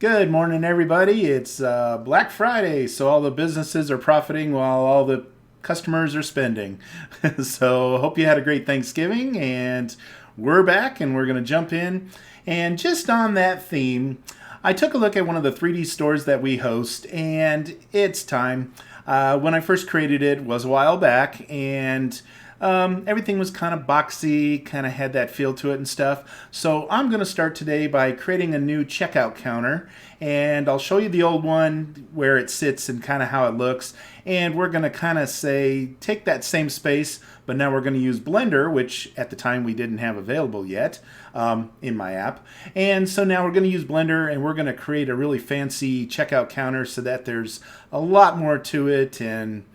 Good morning, everybody. It's Black Friday, so all the businesses are profiting while all the customers are spending. So, hope you had a great Thanksgiving, and we're back, and we're going to jump in. And just on that theme, I took a look at one of the 3D stores that we host, and it's time. When I first created it was a while back, and everything was kind of boxy, kind of had that feel to it and stuff. So I'm going to start today by creating a new checkout counter, and I'll show you the old one where it sits and kind of how it looks. And we're going to kind of take that same space, but now we're going to use Blender, which at the time we didn't have available yet in my app. And so now we're going to use Blender, and we're going to create a really fancy checkout counter so that there's a lot more to it, and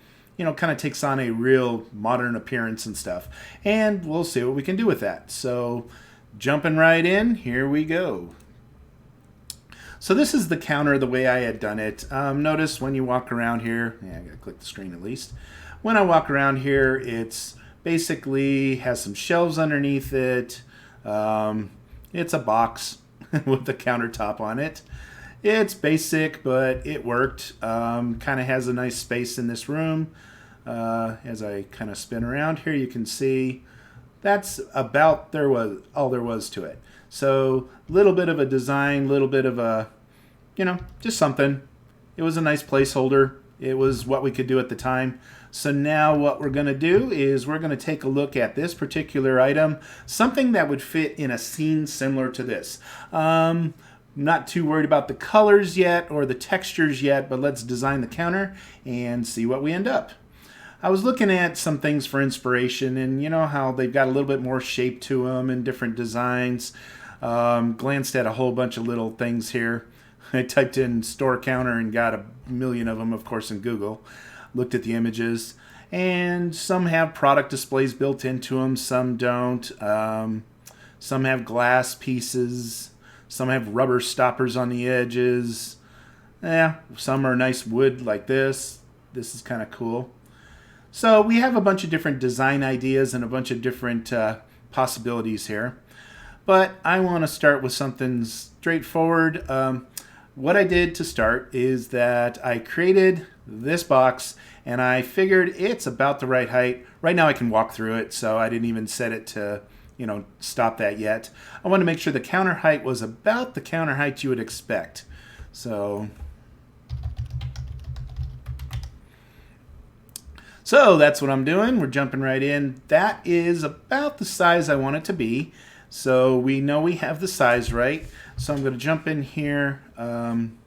kind of takes on a real modern appearance and stuff. And we'll see what we can do with that. So jumping right in, here we go. So this is the counter the way I had done it. Notice when you walk around here, I gotta click the screen at least. When I walk around here, it's basically has some shelves underneath it. It's a box with the countertop on it. It's basic, but it worked. Kind of has a nice space in this room. As I kind of spin around here, you can see that's about all there was to it. So a little bit of a design, little bit of a, just something. It was a nice placeholder. It was what we could do at the time. So now what we're going to do is we're going to take a look at this particular item, something that would fit in a scene similar to this. Not too worried about the colors yet or the textures yet, but let's design the counter and see what we end up. I was looking at some things for inspiration, and you know how they've got a little bit more shape to them and different designs. Glanced at a whole bunch of little things here. I typed in store counter and got a million of them, of course, in Google. Looked at the images, and some have product displays built into them, some don't. Some have glass pieces. Some have rubber stoppers on the edges. Some are nice wood like this. This is kind of cool. So we have a bunch of different design ideas and a bunch of different possibilities here. But I want to start with something straightforward. What I did to start is that I created this box, and I figured it's about the right height. Right now I can walk through it, so I didn't even set it to stop that yet. I want to make sure the counter height was about the counter height you would expect. So that's what I'm doing. We're jumping right in. That is about the size I want it to be. So we know we have the size right. So I'm going to jump in here. And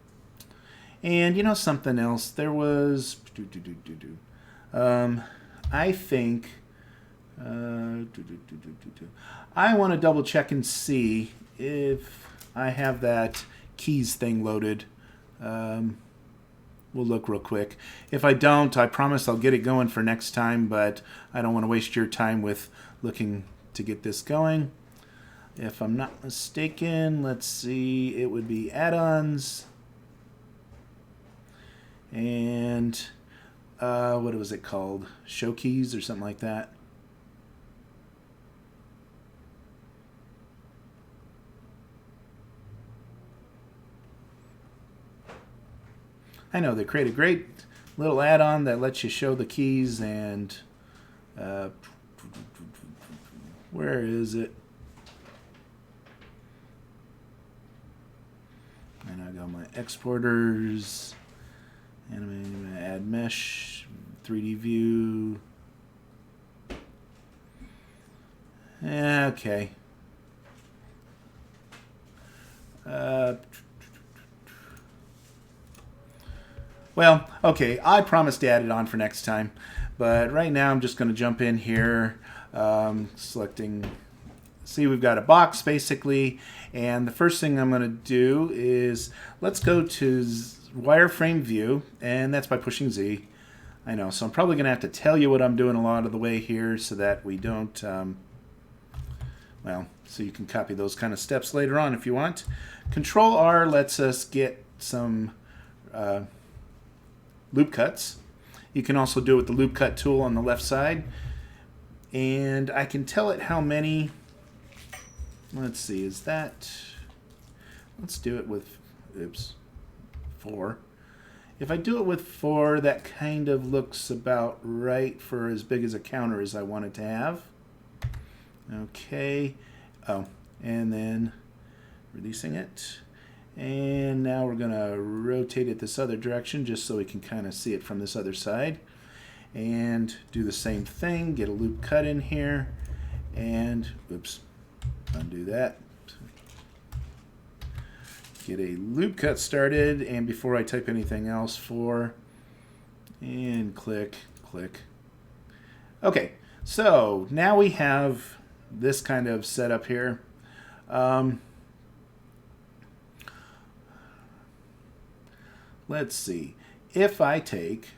something else. There was, I think, I want to double check and see if I have that keys thing loaded. We'll look real quick. If I don't, I promise I'll get it going for next time, but I don't want to waste your time with looking to get this going. If I'm not mistaken, let's see, it would be add-ons. And what was it called? Show keys or something like that. I know they create a great little add-on that lets you show the keys, and where is it? And I got my exporters, and I'm going to add mesh, 3D view. Okay. Well, okay, I promised to add it on for next time, but right now I'm just going to jump in here, selecting, see we've got a box basically, and the first thing I'm going to do is, let's go to wireframe view, and that's by pushing Z. I know, so I'm probably going to have to tell you what I'm doing a lot of the way here so that we don't, so you can copy those kind of steps later on if you want. Control R lets us get some loop cuts. You can also do it with the loop cut tool on the left side. And I can tell it how many, let's see, is that, let's do it with oops, 4. If I do it with 4, that kind of looks about right for as big as a counter as I want it to have. Okay. Oh, and then releasing it. And now we're going to rotate it this other direction just so we can kind of see it from this other side. And do the same thing. Get a loop cut in here. And, oops, undo that. Get a loop cut started. And before I type anything else, 4. And click, click. Okay, so now we have this kind of setup here. Let's see. If I take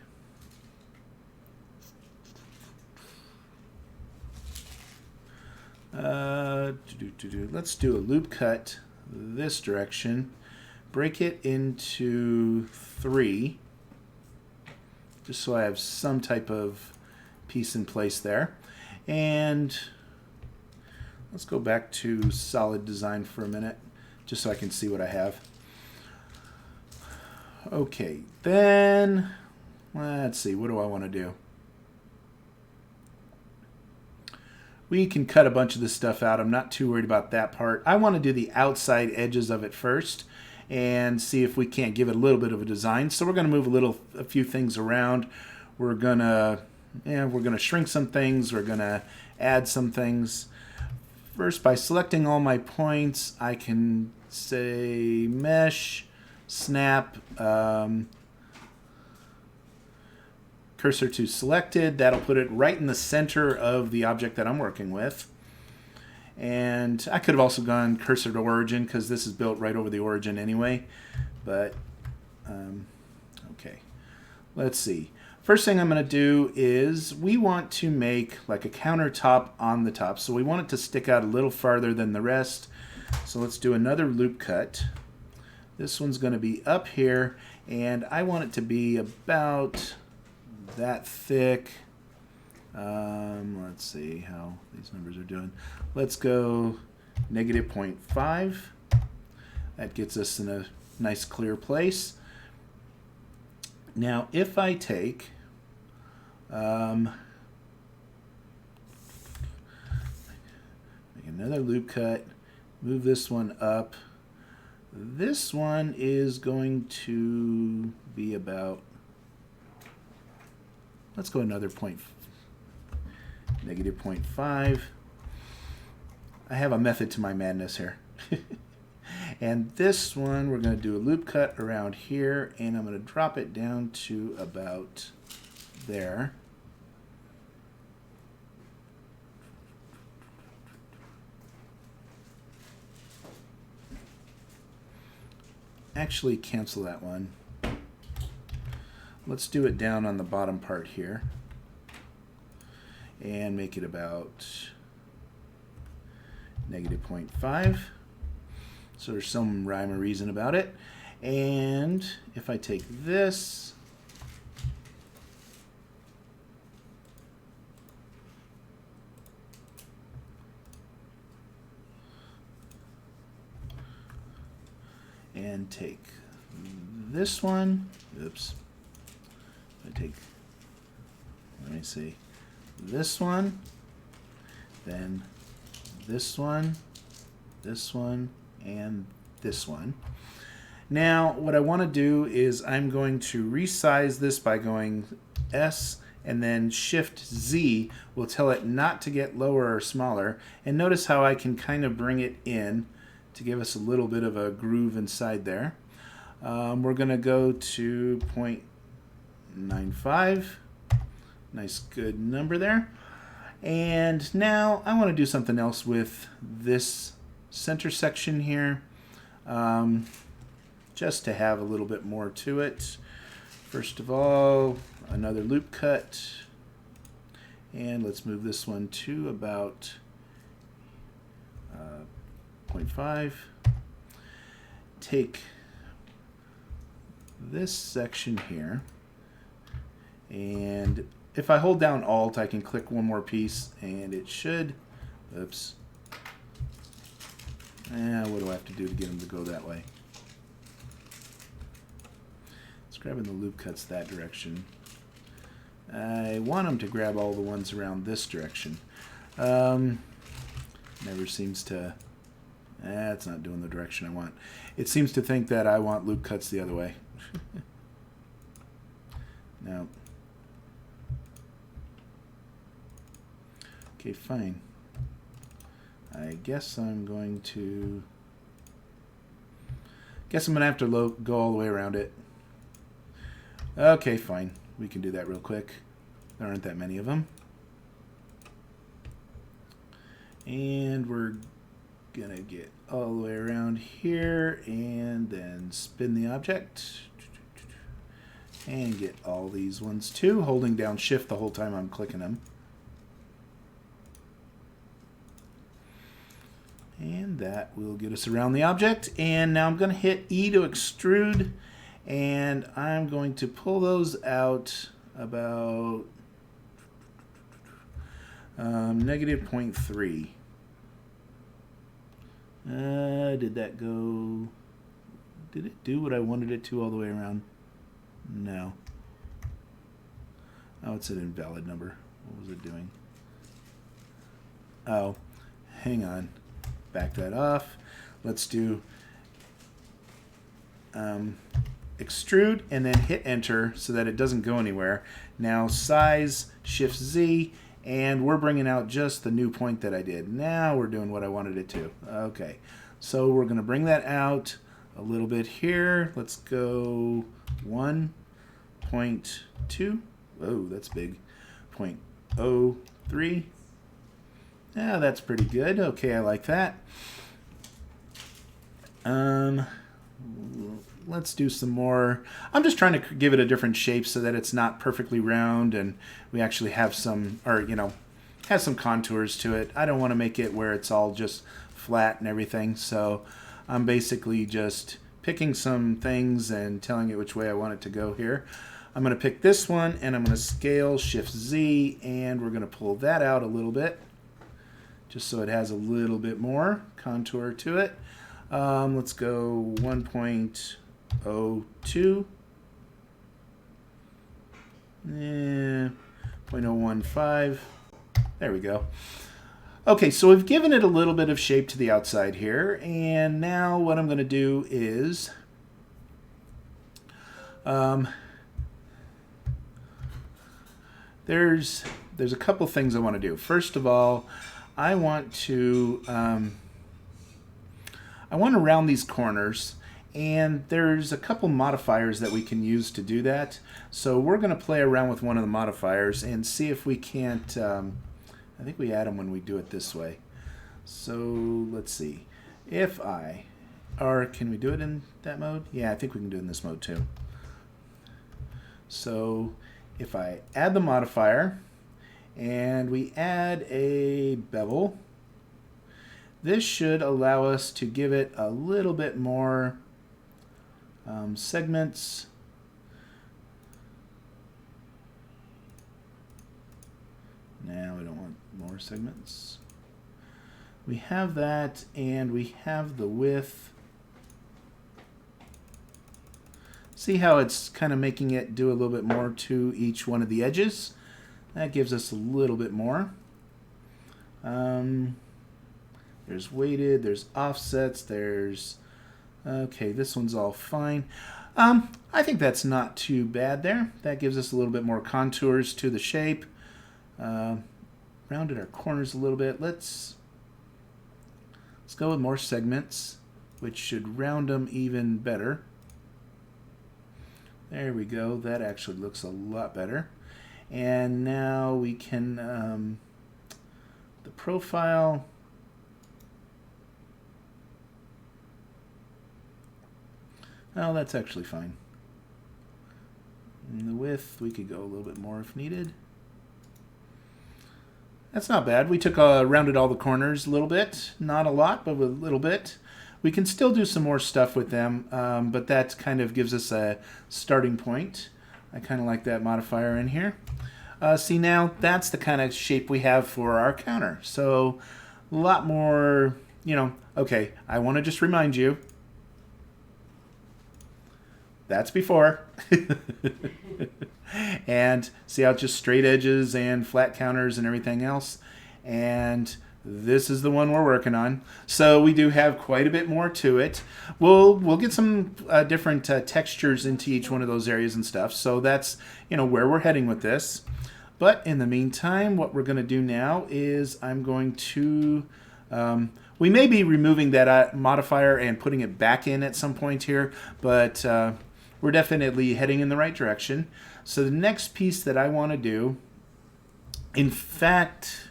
let's do a loop cut this direction, break it into 3, just so I have some type of piece in place there. And let's go back to solid design for a minute, just so I can see what I have. Okay, then let's see, what do I want to do? We can cut a bunch of this stuff out. I'm not too worried about that part. I want to do the outside edges of it first and see if we can't give it a little bit of a design. So we're going to move a few things around. We're going to shrink some things. We're going to add some things. First, by selecting all my points, I can say mesh, snap, cursor to selected. That'll put it right in the center of the object that I'm working with. And I could have also gone cursor to origin because this is built right over the origin anyway. But, okay. Let's see. First thing I'm going to do is we want to make like a countertop on the top. So we want it to stick out a little farther than the rest. So let's do another loop cut. This one's going to be up here, and I want it to be about that thick. Let's see how these numbers are doing. Let's go -0.5. That gets us in a nice clear place. Now if I take make another loop cut, move this one up. This one is going to be about, let's go another -0.5. I have a method to my madness here. And this one, we're going to do a loop cut around here, and I'm going to drop it down to about there. Actually, cancel that one. Let's do it down on the bottom part here and make it about -0.5. So there's some rhyme or reason about it. And if I take this, and take this one, oops, I take, let me see, this one, then this one, and this one. Now what I want to do is I'm going to resize this by going S and then Shift Z will tell it not to get lower or smaller. And notice how I can kind of bring it in to give us a little bit of a groove inside there. We're going to go to 0.95. Nice good number there. And now I want to do something else with this center section here, just to have a little bit more to it. First of all, another loop cut, and let's move this one to about 0.5. Take this section here, and if I hold down Alt, I can click one more piece, and it should, oops, what do I have to do to get them to go that way? grabbing the loop cuts that direction. I want them to grab all the ones around this direction. Never seems to... It's not doing the direction I want. It seems to think that I want loop cuts the other way. No. Okay, fine. I guess I'm going to... Guess I'm going to have to go all the way around it. Okay, fine. We can do that real quick. There aren't that many of them. And we're going to get all the way around here and then spin the object. And get all these ones too, holding down shift the whole time I'm clicking them. And that will get us around the object. And now I'm going to hit E to extrude. And I'm going to pull those out about -0.3. Did that go... Did it do what I wanted it to all the way around? No. Oh, it's an invalid number. What was it doing? Oh, hang on. Back that off. Let's do extrude and then hit enter so that it doesn't go anywhere. Now size, shift Z, and we're bringing out just the new point that I did. Now we're doing what I wanted it to. Okay, so we're going to bring that out a little bit here. Let's go 1.2. Whoa, that's big. 0.03. Yeah, that's pretty good. Okay, I like that. Let's do some more. I'm just trying to give it a different shape so that it's not perfectly round and we actually have some, or have some contours to it. I don't want to make it where it's all just flat and everything. So I'm basically just picking some things and telling it which way I want it to go here. I'm going to pick this one and I'm going to scale shift Z and we're going to pull that out a little bit just so it has a little bit more contour to it. Let's go 1.02. 0.015. There we go. Okay, so we've given it a little bit of shape to the outside here, and now what I'm going to do is there's a couple things I want to do. First of all, I want to round these corners, and there's a couple modifiers that we can use to do that. So we're going to play around with one of the modifiers and see if we can't, I think we add them when we do it this way. So let's see. Or can we do it in that mode? Yeah, I think we can do it in this mode too. So if I add the modifier and we add a bevel, this should allow us to give it a little bit more segments. Now we don't want more segments. We have that, and we have the width. See how it's kind of making it do a little bit more to each one of the edges? That gives us a little bit more. There's weighted, there's offsets, there's... Okay, this one's all fine. I think that's not too bad there. That gives us a little bit more contours to the shape. Rounded our corners a little bit. Let's go with more segments, which should round them even better. There we go. That actually looks a lot better. And now we can, the profile. Oh, that's actually fine. And the width, we could go a little bit more if needed. That's not bad. We took rounded all the corners a little bit. Not a lot, but a little bit. We can still do some more stuff with them, but that kind of gives us a starting point. I kind of like that modifier in here. See, now that's the kind of shape we have for our counter. So a lot more, okay, I want to just remind you That's before. And see how it's just straight edges and flat counters and everything else. And this is the one we're working on. So we do have quite a bit more to it. We'll get some different textures into each one of those areas and stuff. So that's, you know, where we're heading with this. But in the meantime, what we're going to do now is I'm going to... we may be removing that modifier and putting it back in at some point here, but we're definitely heading in the right direction. So the next piece that I want to do, in fact,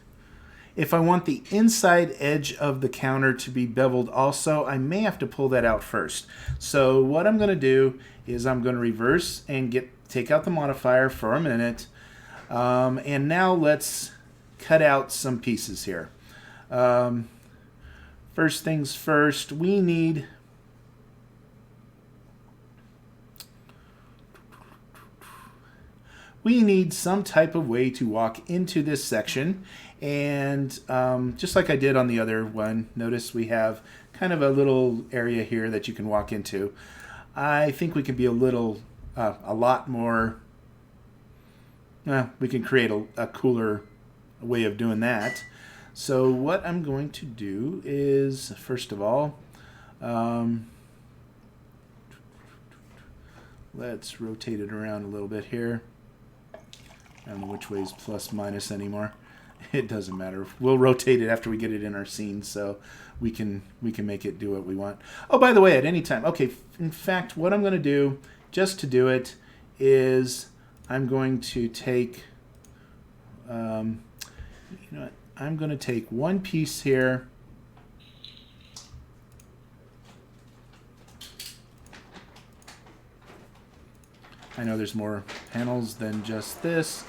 if I want the inside edge of the counter to be beveled also, I may have to pull that out first. So what I'm going to do is I'm going to reverse and take out the modifier for a minute. And now let's cut out some pieces here. First things first, we need some type of way to walk into this section. And just like I did on the other one, notice we have kind of a little area here that you can walk into. I think we can be a lot more, we can create a cooler way of doing that. So what I'm going to do is, first of all, let's rotate it around a little bit here. I don't know which way is plus minus anymore. It doesn't matter. We'll rotate it after we get it in our scene, so we can make it do what we want. Oh, by the way, at any time. Okay, in fact, what I'm going to do, just to do it, is I'm going to take, you know what? I'm going to take one piece here. I know there's more panels than just this,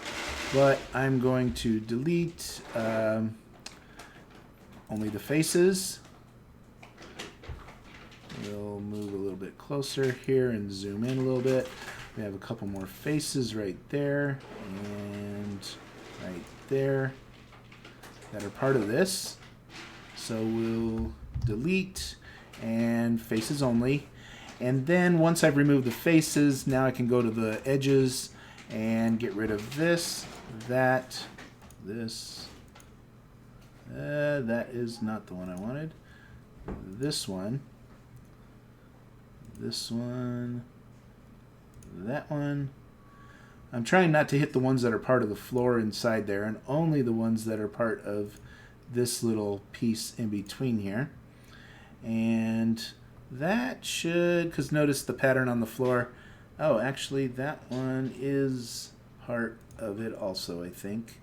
but I'm going to delete only the faces. We'll move a little bit closer here and zoom in a little bit. We have a couple more faces right there and right there that are part of this. So we'll delete and faces only. And then once I've removed the faces, now I can go to the edges and get rid of this, that, this. That is not the one I wanted. This one, that one. I'm trying not to hit the ones that are part of the floor inside there, and only the ones that are part of this little piece in between here. And that should, because notice the pattern on the floor. Oh, actually, that one is part of it also, I think.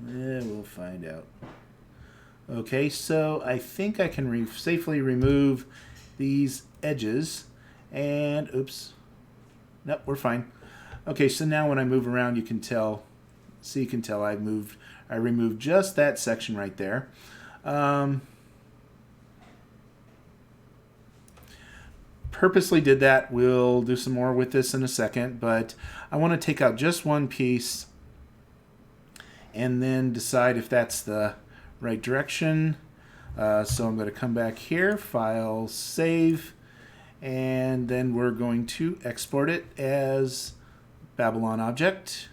We'll find out. Okay, so I think I can safely remove these edges. And, oops. Nope, we're fine. Okay, so now when I move around, you can tell, I removed just that section right there. Purposely did that. We'll do some more with this in a second, but I want to take out just one piece and then decide if that's the right direction. So I'm going to come back here, File, Save, and then we're going to export it as Babylon object.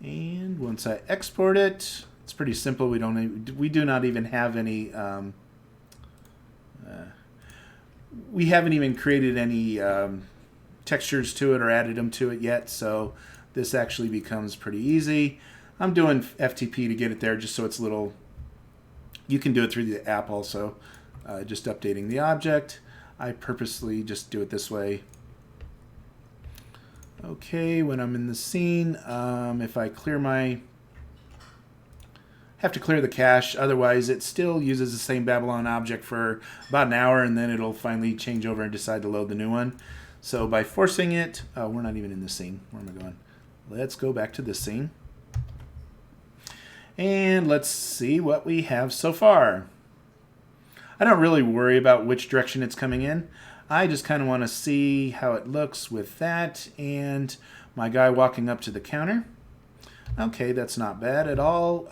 And once I export it, it's pretty simple. We do not even have any. We haven't even created any textures to it or added them to it yet, so this actually becomes pretty easy. I'm doing FTP to get it there just so it's a little. You can do it through the app also. Just updating the object. I purposely just do it this way. Okay, when I'm in the scene, if I clear have to clear the cache, otherwise it still uses the same Babylon object for about an hour, and then it'll finally change over and decide to load the new one. So by forcing it, we're not even in the scene. Where am I going? Let's go back to this scene. And let's see what we have so far. I don't really worry about which direction it's coming in. I just kind of want to see how it looks with that and my guy walking up to the counter. Okay, that's not bad at all.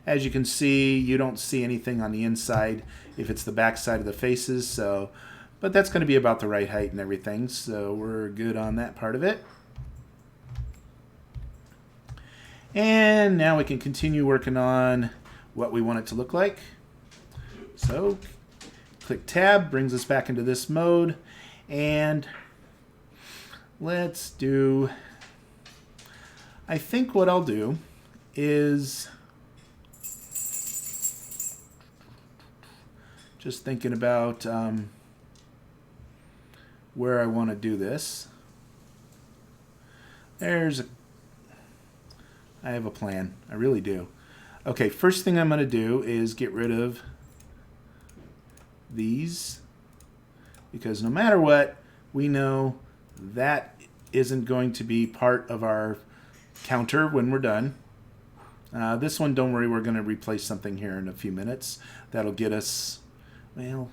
As you can see, you don't see anything on the inside if it's the back side of the faces. So, but that's going to be about the right height and everything. So we're good on that part of it. And now we can continue working on what we want it to look like. So click Tab, brings us back into this mode. And let's do, I think what I'll do is, just thinking about where I want to do this. I have a plan. I really do. Okay, first thing I'm going to do is get rid of these, because no matter what, we know that isn't going to be part of our counter when we're done. This one, don't worry, we're going to replace something here in a few minutes. That'll get us, well,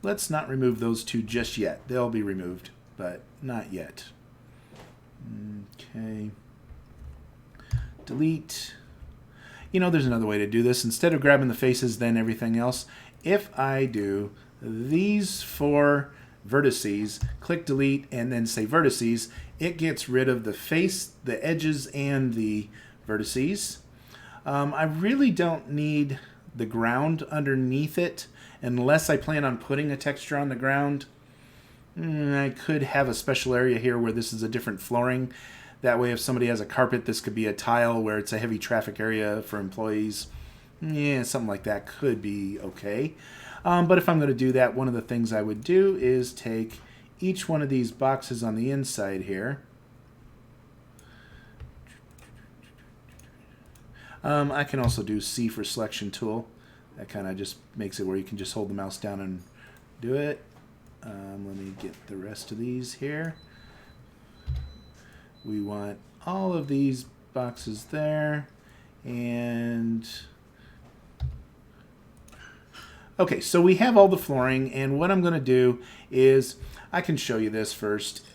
let's not remove those two just yet. They'll be removed, but not yet. Okay. Delete. You know, there's another way to do this. Instead of grabbing the faces, then everything else, if I do these 4 vertices, click delete, and then say vertices, it gets rid of the face, the edges, and the vertices. I really don't need the ground underneath it unless I plan on putting a texture on the ground. I could have a special area here where this is a different flooring. That way, if somebody has a carpet, this could be a tile where it's a heavy traffic area for employees. Yeah, something like that could be okay. But if I'm going to do that, one of the things I would do is take each one of these boxes on the inside here. I can also do C for selection tool. That kind of just makes it where you can just hold the mouse down and do it. Let me get the rest of these here. We want all of these boxes there. And okay, so we have all the flooring, and what I'm going to do is, I can show you this first.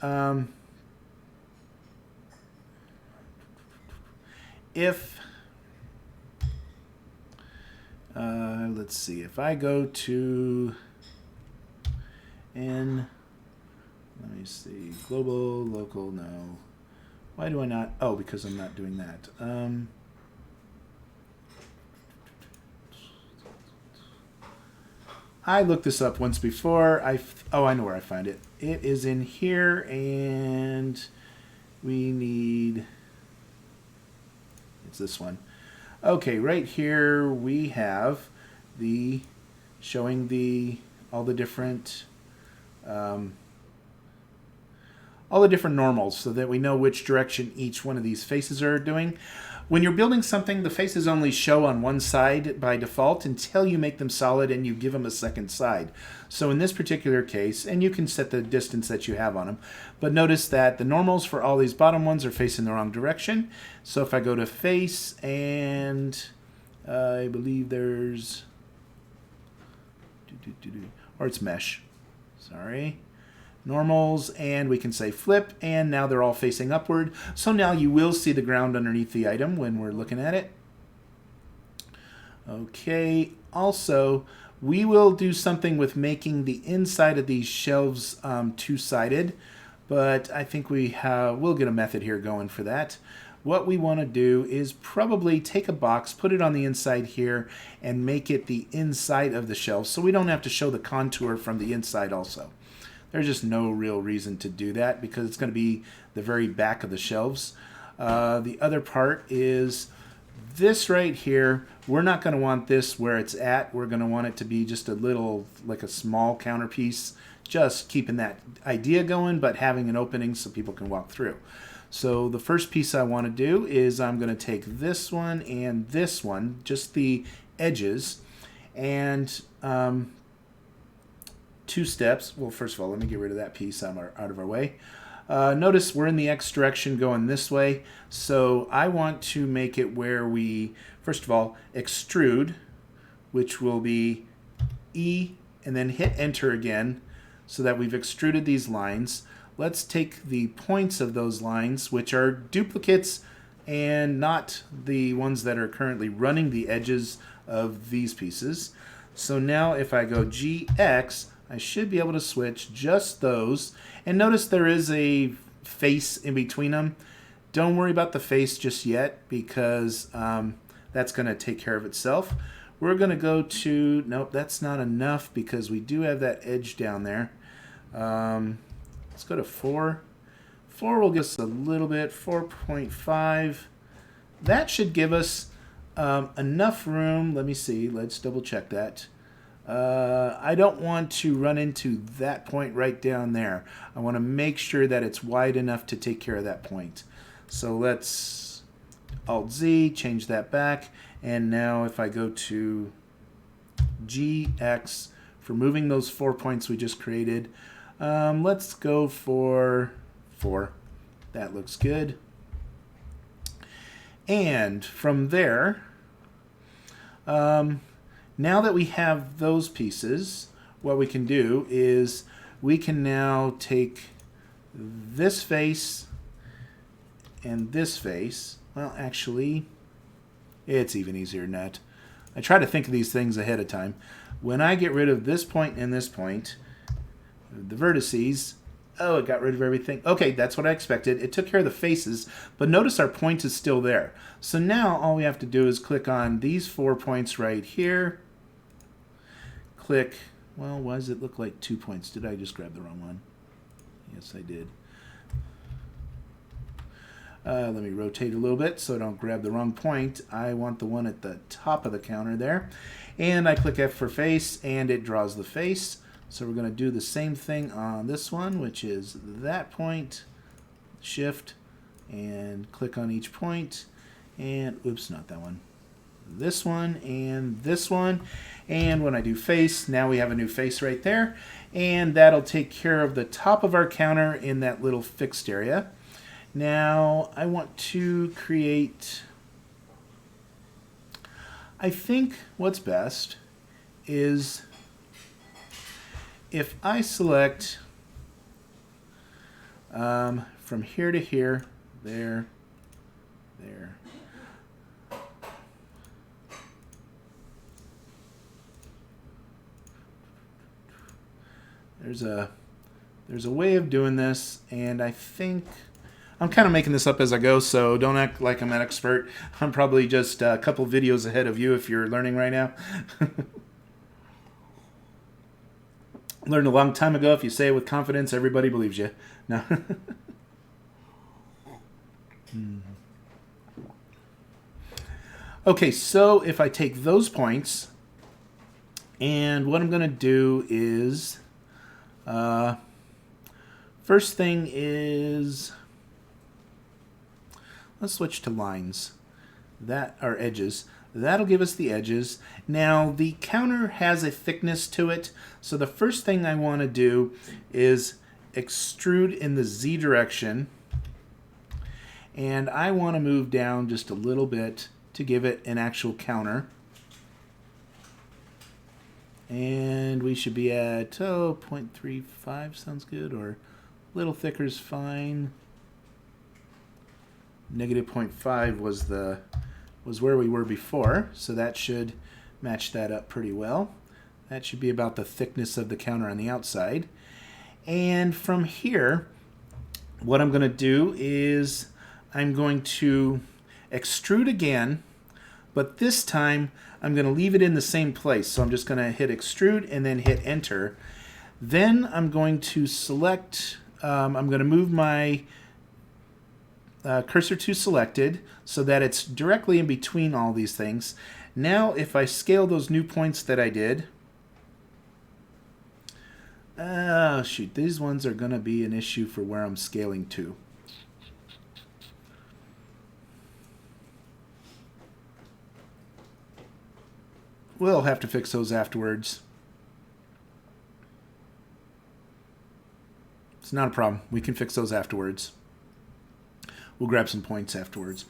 Let's see, if I go to let me see, global, local, no. Why do I not? Oh, because I'm not doing that. I looked this up once before. I know where I find it. It is in here, and we need, it's this one. Okay, right here we have the showing all the different normals, so that we know which direction each one of these faces are doing. When you're building something, the faces only show on one side by default until you make them solid and you give them a second side. So in this particular case, and you can set the distance that you have on them, but notice that the normals for all these bottom ones are facing the wrong direction. So if I go to face, and I believe there's, or it's mesh, sorry. Normals, and we can say flip, and now they're all facing upward. So now you will see the ground underneath the item when we're looking at it. Okay, also we will do something with making the inside of these shelves two-sided, but I think we'll get a method here going for that. What we want to do is probably take a box, put it on the inside here, and make it the inside of the shelf, so we don't have to show the contour from the inside also. There's just no real reason to do that because it's going to be the very back of the shelves. The other part is this right here. We're not going to want this where it's at. We're going to want it to be just a little, like a small counterpiece, just keeping that idea going, but having an opening so people can walk through. So the first piece I want to do is I'm going to take this one and this one, just the edges, and 2 steps. Well, first of all, let me get rid of that piece out of our way. Notice we're in the X direction going this way, so I want to make it where we, first of all, extrude, which will be E, and then hit enter again, so that we've extruded these lines. Let's take the points of those lines, which are duplicates and not the ones that are currently running the edges of these pieces. So now if I go GX, I should be able to switch just those. And notice there is a face in between them. Don't worry about the face just yet, because that's going to take care of itself. We're going to go to, nope, that's not enough because we do have that edge down there. Let's go to 4. 4 will give us a little bit, 4.5. That should give us enough room. Let me see. Let's double check that. I don't want to run into that point right down there. I want to make sure that it's wide enough to take care of that point. So let's Alt-Z, change that back. And now if I go to GX for moving those 4 points we just created, let's go for 4. That looks good. And from there, now that we have those pieces, what we can do is we can now take this face and this face. Well, actually, it's even easier than that. I try to think of these things ahead of time. When I get rid of this point and this point, the vertices, oh, it got rid of everything. Okay, that's what I expected. It took care of the faces, but notice our point is still there. So now all we have to do is click on these 4 points right here. Click, well, why does it look like 2 points? Did I just grab the wrong one? Yes, I did. Let me rotate a little bit so I don't grab the wrong point. I want the one at the top of the counter there. And I click F for face, and it draws the face. So we're going to do the same thing on this one, which is that point. Shift, and click on each point. And, oops, not that one. This one, and this one. And when I do face, now we have a new face right there. And that'll take care of the top of our counter in that little fixed area. Now, I want to create, I think what's best is if I select from here to here, there, there. There's a way of doing this, and I think I'm kind of making this up as I go, so don't act like I'm an expert. I'm probably just a couple videos ahead of you if you're learning right now. Learned a long time ago, if you say it with confidence, everybody believes you. No. Okay, so if I take those points, and what I'm going to do is, first thing is, let's switch to lines. That are edges. That'll give us the edges. Now, the counter has a thickness to it, so the first thing I want to do is extrude in the Z direction, and I want to move down just a little bit to give it an actual counter. And we should be at 0.35 sounds good, or a little thicker is fine. Negative 0.5 was where we were before, so that should match that up pretty well. That should be about the thickness of the counter on the outside. And from here, what I'm going to do is I'm going to extrude again, but this time I'm going to leave it in the same place. So I'm just going to hit extrude and then hit enter. Then I'm going to select, I'm going to move my cursor to selected so that it's directly in between all these things. Now if I scale those new points that I did, oh shoot, these ones are going to be an issue for where I'm scaling to. We'll have to fix those afterwards. It's not a problem. We can fix those afterwards. We'll grab some points afterwards.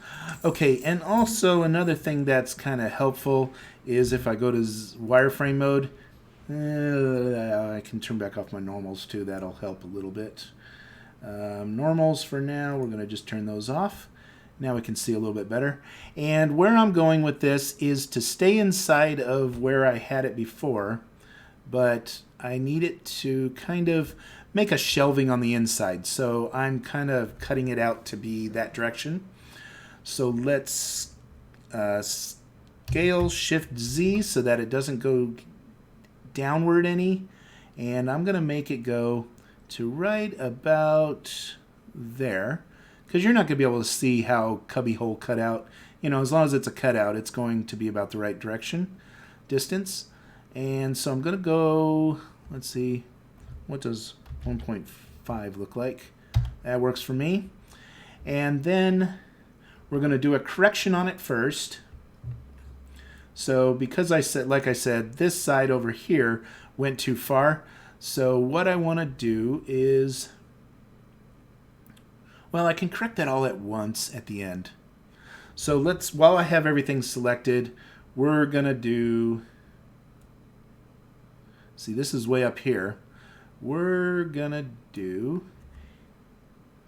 Okay, and also another thing that's kind of helpful is if I go to wireframe mode, I can turn back off my normals too. That'll help a little bit. Normals for now, we're going to just turn those off. Now we can see a little bit better. And where I'm going with this is to stay inside of where I had it before, but I need it to kind of make a shelving on the inside. So I'm kind of cutting it out to be that direction. So let's scale Shift Z so that it doesn't go downward any. And I'm going to make it go to right about there, because you're not going to be able to see how cubbyhole cut out. You know, as long as it's a cutout, it's going to be about the right direction, distance. And so I'm going to go, let's see, what does 1.5 look like? That works for me. And then we're going to do a correction on it first. So because I said, like I said, this side over here went too far. So what I want to do is, well, I can correct that all at once at the end. So let's, while I have everything selected, we're going to do, see, this is way up here. We're going to do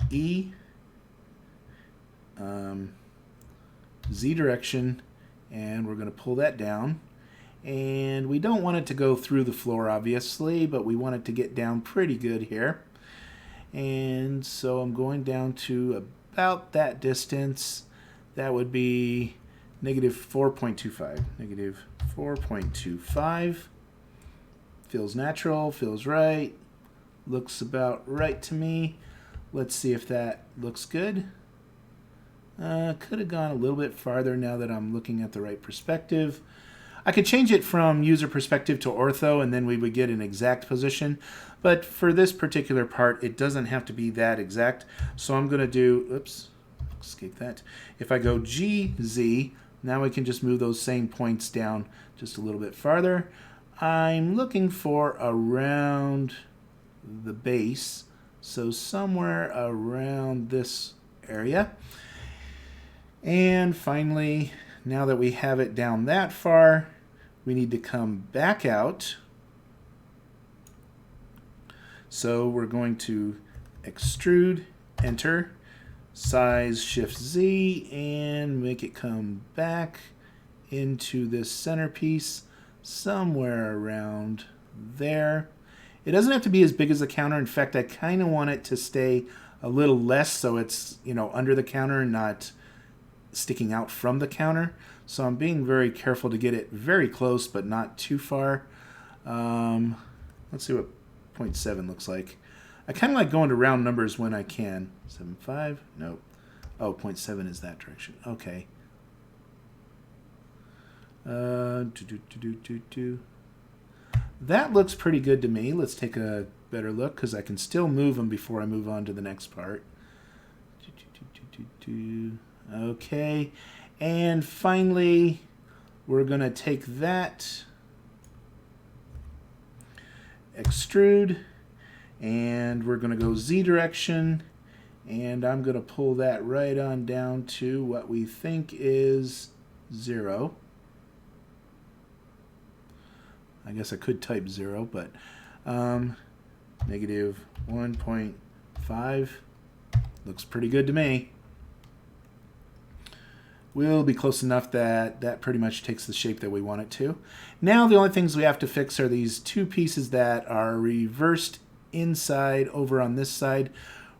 E, Z direction, and we're going to pull that down. And we don't want it to go through the floor, obviously, but we want it to get down pretty good here. And so I'm going down to about that distance. That would be negative 4.25. Negative 4.25. Feels natural, feels right. Looks about right to me. Let's see if that looks good. Could have gone a little bit farther now that I'm looking at the right perspective. I could change it from user perspective to ortho, and then we would get an exact position. But for this particular part, it doesn't have to be that exact. So I'm going to do, oops, escape that. If I go GZ, now we can just move those same points down just a little bit farther. I'm looking for around the base, so somewhere around this area. And finally, now that we have it down that far, we need to come back out. So we're going to extrude, enter, size, Shift Z, and make it come back into this centerpiece somewhere around there. It doesn't have to be as big as the counter. In fact, I kind of want it to stay a little less so it's, you know, under the counter and not sticking out from the counter. So I'm being very careful to get it very close but not too far. Let's see what 0.7 looks like. I kind of like going to round numbers when I can. 7.5? Nope. Oh, 0.7 is that direction. Okay. That looks pretty good to me. Let's take a better look because I can still move them before I move on to the next part. Okay. And finally, we're going to take that, extrude, and we're going to go Z direction, and I'm going to pull that right on down to what we think is 0. I guess I could type 0, but negative 1.5 looks pretty good to me. We'll be close enough that that pretty much takes the shape that we want it to. Now the only things we have to fix are these two pieces that are reversed inside over on this side.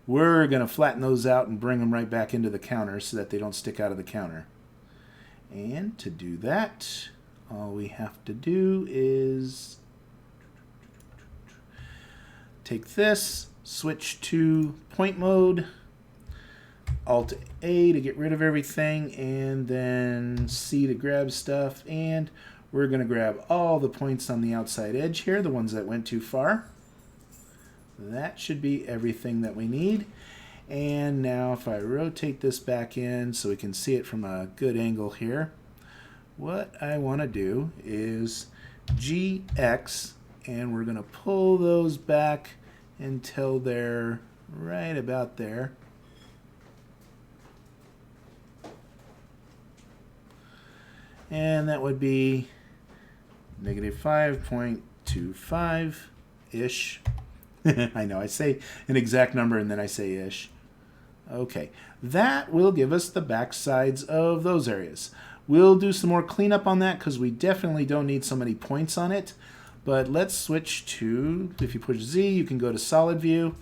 We're going to flatten those out and bring them right back into the counter so that they don't stick out of the counter. And to do that, all we have to do is take this, switch to point mode, Alt A to get rid of everything, and then C to grab stuff, and we're going to grab all the points on the outside edge here, the ones that went too far. That should be everything that we need. And now if I rotate this back in so we can see it from a good angle here, what I want to do is GX, and we're going to pull those back until they're right about there. And that would be negative 5.25-ish. I know, I say an exact number and then I say ish. Okay, that will give us the back sides of those areas. We'll do some more cleanup on that because we definitely don't need so many points on it. But let's switch to, if you push Z, you can go to solid view.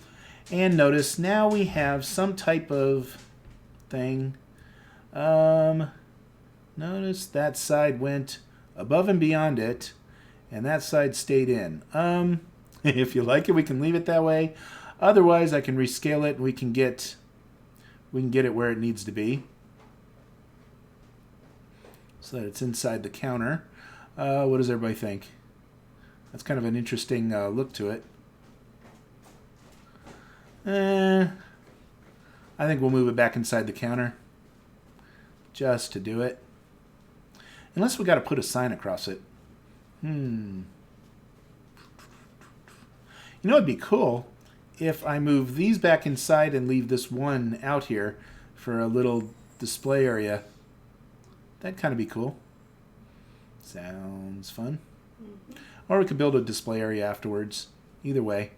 And notice now we have some type of thing. Notice that side went above and beyond it, and that side stayed in. If you like it, we can leave it that way. Otherwise, I can rescale it and we can get it where it needs to be, so that it's inside the counter. What does everybody think? That's kind of an interesting look to it. I think we'll move it back inside the counter just to do it. Unless we got to put a sign across it. You know, it'd be cool if I move these back inside and leave this one out here for a little display area. That'd kind of be cool. Sounds fun. Or we could build a display area afterwards. Either way.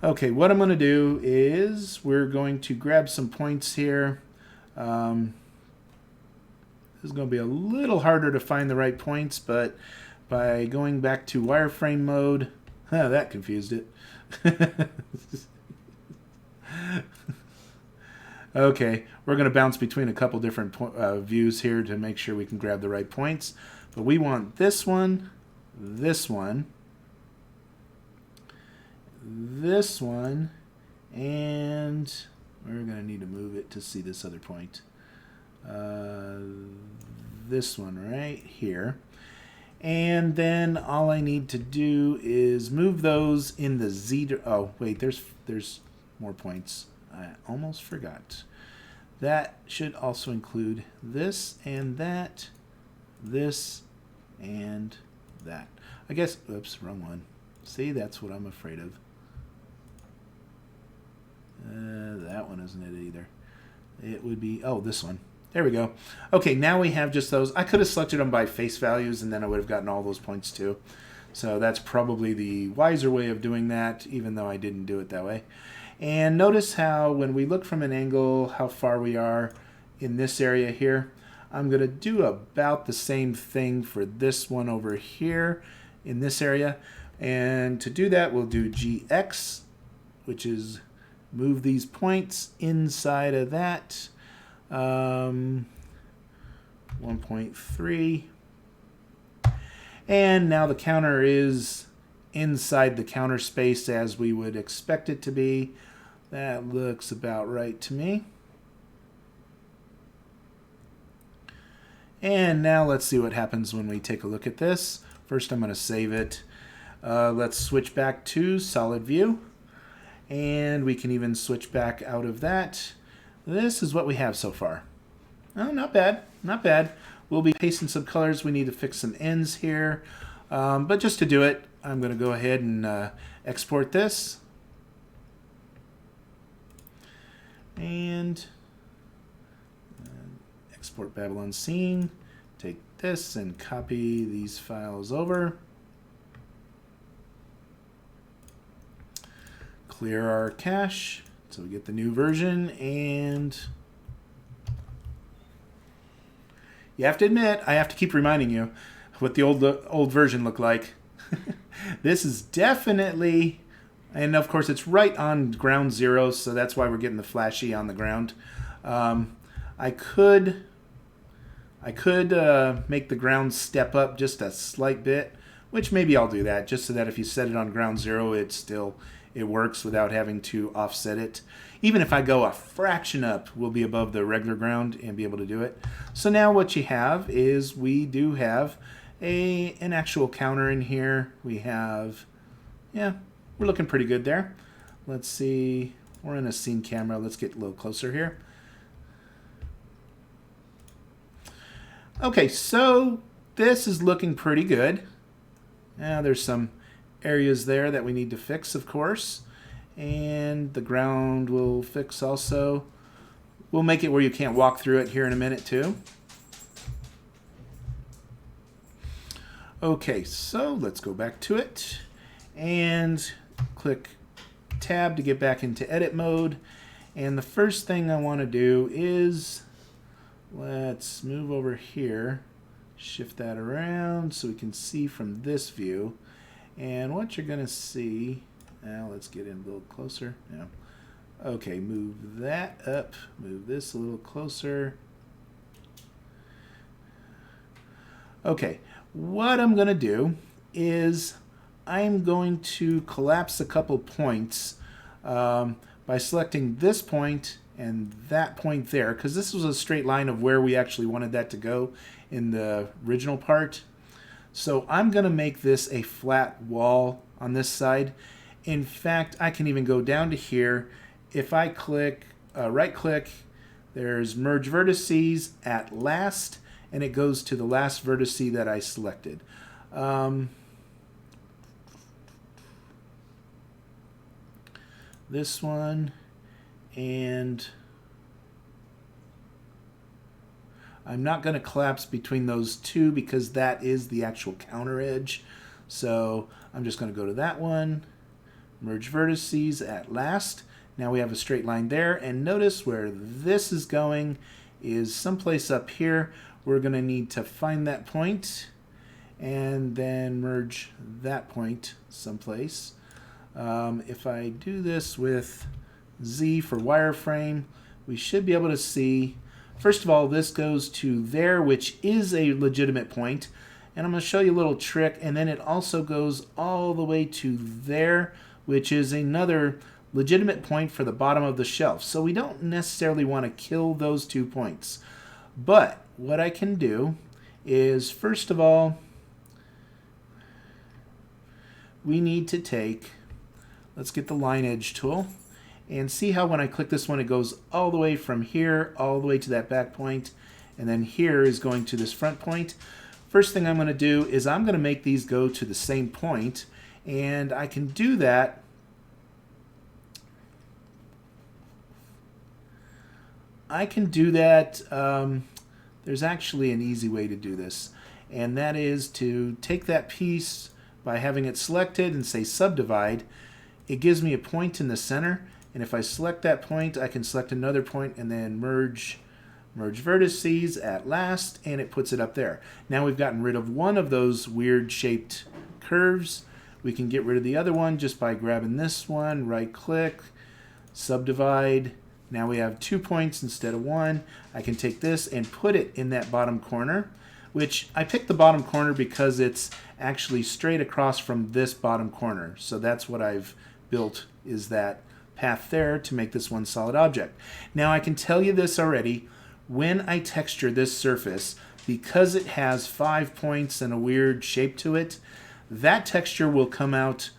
Okay, what I'm going to do is we're going to grab some points here. This is going to be a little harder to find the right points, but by going back to wireframe mode, that confused it. Okay, we're going to bounce between a couple different views here to make sure we can grab the right points. But we want this one, this one, this one, and we're going to need to move it to see this other point. This one right here. And then all I need to do is move those in the Z. Oh, wait, there's more points. I almost forgot. That should also include this and that, this and that. I guess, oops, wrong one. See, that's what I'm afraid of. That one isn't it either. It would be, oh, this one. There we go. Okay, now we have just those. I could have selected them by face values, and then I would have gotten all those points too. So that's probably the wiser way of doing that, even though I didn't do it that way. And notice how when we look from an angle, how far we are in this area here. I'm going to do about the same thing for this one over here in this area. And to do that, we'll do GX, which is move these points inside of that. 1.3. And now the counter is inside the counter space as we would expect it to be. That looks about right to me. And now let's see what happens when we take a look at this. First, I'm going to save it. Let's switch back to solid view. And we can even switch back out of that. This is what we have so far. Oh, not bad, not bad. We'll be pasting some colors. We need to fix some ends here. But just to do it, I'm going to go ahead and export this. And export Babylon scene. Take this and copy these files over. Clear our cache so we get the new version, and you have to admit, I have to keep reminding you what the old version looked like. This is definitely, and of course it's right on ground zero, so that's why we're getting the flashy on the ground. I could make the ground step up just a slight bit, which maybe I'll do that, just so that if you set it on ground zero, it works without having to offset it. Even if I go a fraction up, we'll be above the regular ground and be able to do it. So now what you have is we do have an actual counter in here. We have, yeah, we're looking pretty good there. Let's see, we're in a scene camera. Let's get a little closer here. Okay, so this is looking pretty good. Now there's some areas there that we need to fix, of course, and the ground will fix also. We'll make it where you can't walk through it here in a minute too. Okay, so let's go back to it and click tab to get back into edit mode, And the first thing I want to do is, let's move over here, shift that around so we can see from this view. And what you're going to see, now let's get in a little closer. Yeah. Okay, move that up, move this a little closer. Okay, what I'm going to do is I'm going to collapse a couple points by selecting this point and that point there, because this was a straight line of where we actually wanted that to go in the original part. So I'm going to make this a flat wall on this side. In fact, I can even go down to here. If I click, right click, there's merge vertices at last, and it goes to the last vertice that I selected. This one, and I'm not going to collapse between those two because that is the actual counter edge. So I'm just going to go to that one, merge vertices at last. Now we have a straight line there, and notice where this is going is someplace up here. We're going to need to find that point and then merge that point someplace. If I do this with Z for wireframe, we should be able to see, first of all, this goes to there, which is a legitimate point. And I'm going to show you a little trick, and then it also goes all the way to there, which is another legitimate point for the bottom of the shelf. So we don't necessarily want to kill those 2 points. But what I can do is, first of all, we need to take, let's get the line edge tool, and see how when I click this one, it goes all the way from here, all the way to that back point, and then here is going to this front point. First thing I'm going to do is I'm going to make these go to the same point, and I can do that there's actually an easy way to do this, and that is to take that piece by having it selected and say subdivide. It gives me a point in the center, and if I select that point, I can select another point and then merge vertices at last, and it puts it up there. Now we've gotten rid of one of those weird shaped curves. We can get rid of the other one just by grabbing this one, right click, subdivide. Now we have 2 points instead of 1. I can take this and put it in that bottom corner, which I picked the bottom corner because it's actually straight across from this bottom corner. So that's what I've built, is that path there to make this one solid object. Now I can tell you this already, when I texture this surface, because it has 5 points and a weird shape to it, that texture will come out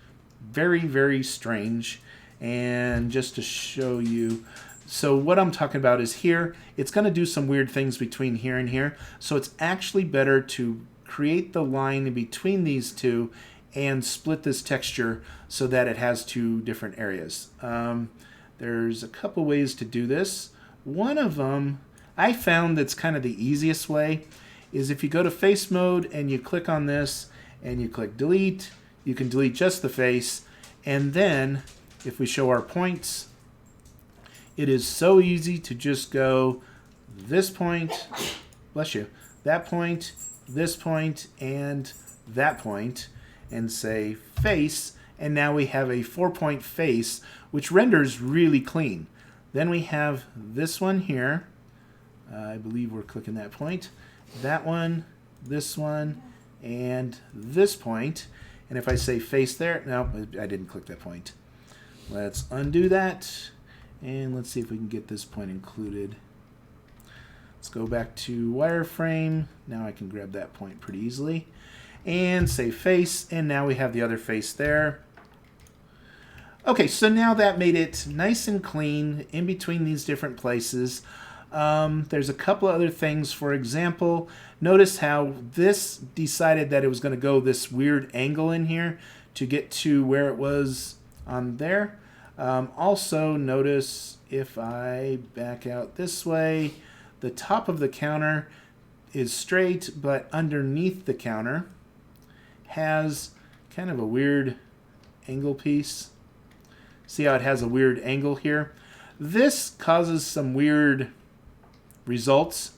very, very strange. And just to show you, so what I'm talking about is here, it's going to do some weird things between here and here. So it's actually better to create the line in between these two and split this texture so that it has 2 different areas. There's a couple ways to do this. One of them, I found that's kind of the easiest way, is if you go to face mode and you click on this and you click delete, you can delete just the face. And then if we show our points, it is so easy to just go this point, bless you, that point, this point, and that point, and say face, and now we have a 4-point face, which renders really clean. Then we have this one here. I believe we're clicking that point. That one, this one, and this point. And if I say face there, no, I didn't click that point. Let's undo that. And let's see if we can get this point included. Let's go back to wireframe. Now I can grab that point pretty easily. And say face, and now we have the other face there. Okay, so now that made it nice and clean in between these different places. There's a couple other things. For example, notice how this decided that it was going to go this weird angle in here to get to where it was on there. Also notice if I back out this way, the top of the counter is straight, but underneath the counter has kind of a weird angle piece. See how it has a weird angle here? This causes some weird results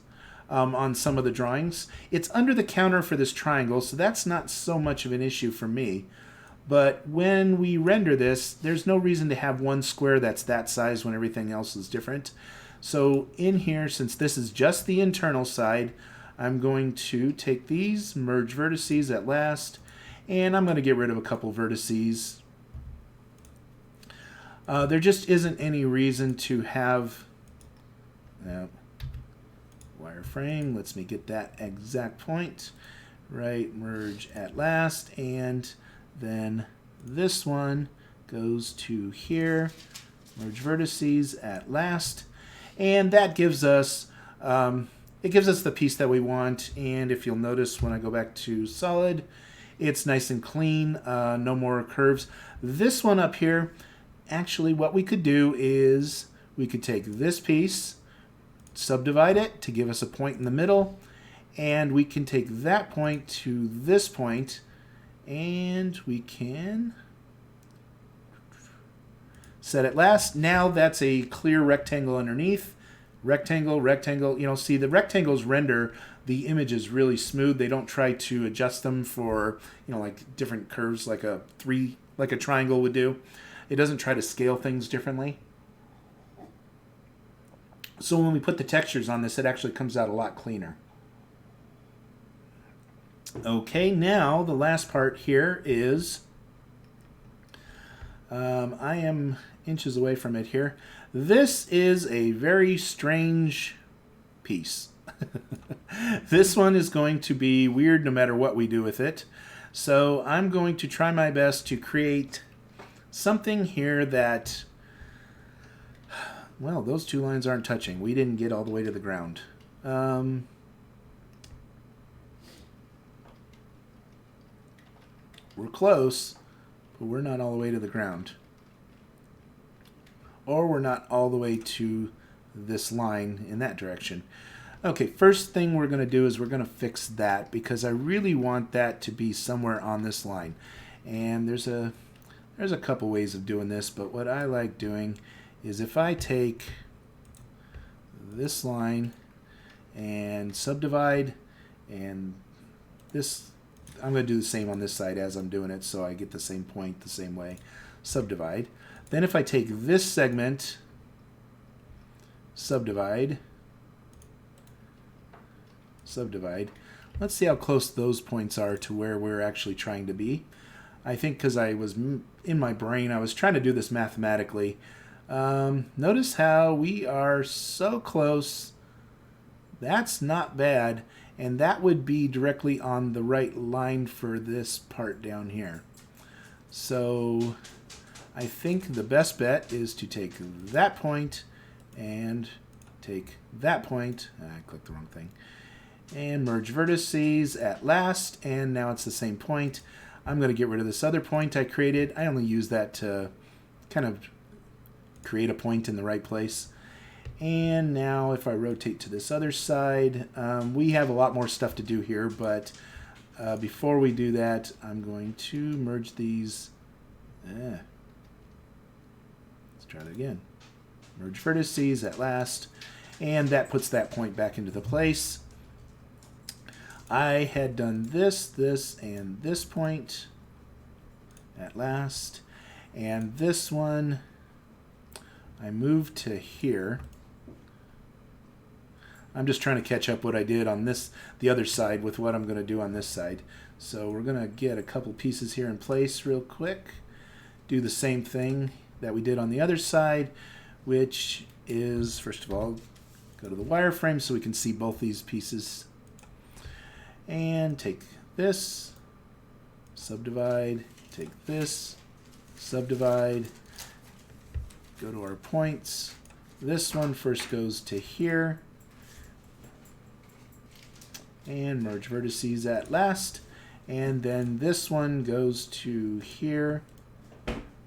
on some of the drawings. It's under the counter for this triangle, so that's not so much of an issue for me. But when we render this, there's no reason to have one square that's that size when everything else is different. So in here, since this is just the internal side, I'm going to take these, merge vertices at last, and I'm going to get rid of a couple vertices. There just isn't any reason to have wireframe. Lets me get that exact point. Right, merge at last, and then this one goes to here, merge vertices at last, and that gives us it gives us the piece that we want. And if you'll notice when I go back to solid, it's nice and clean, no more curves. This one up here, actually what we could do is we could take this piece, subdivide it to give us a point in the middle, and we can take that point to this point, and we can set it last. Now that's a clear rectangle underneath. Rectangle, rectangle. You know, see, the rectangles render the images really smooth. They don't try to adjust them for, you know, like different curves like a triangle would do. It doesn't try to scale things differently. So when we put the textures on this, it actually comes out a lot cleaner. Okay, now the last part here is, I am inches away from it here. This is a very strange piece. This one is going to be weird no matter what we do with it. So I'm going to try my best to create something here that, well, those two lines aren't touching. We didn't get all the way to the ground. We're close, but we're not all the way to the ground. Or we're not all the way to this line in that direction. Okay, first thing we're going to do is we're going to fix that, because I really want that to be somewhere on this line. And there's a couple ways of doing this, but what I like doing is if I take this line and subdivide, and this, I'm going to do the same on this side as I'm doing it, so I get the same point the same way. Subdivide. Then if I take this segment, subdivide, subdivide, let's see how close those points are to where we're actually trying to be. I think because I was in my brain, I was trying to do this mathematically. Notice how we are so close. That's not bad, and that would be directly on the right line for this part down here. So I think the best bet is to take that point and take that point. I clicked the wrong thing. And merge vertices at last, and now it's the same point. I'm going to get rid of this other point I created. I only use that to kind of create a point in the right place. And now if I rotate to this other side, we have a lot more stuff to do here, but before we do that, I'm going to merge these. Let's try it again. Merge vertices at last, and that puts that point back into the place. I had done this, this, and this point at last, and this one I moved to here. I'm just trying to catch up what I did on the other side with what I'm going to do on this side. So we're going to get a couple pieces here in place real quick. Do the same thing that we did on the other side, which is, first of all, go to the wireframe so we can see both these pieces. And take this, subdivide, take this, subdivide, go to our points. This one first goes to here, and merge vertices at last, and then this one goes to here,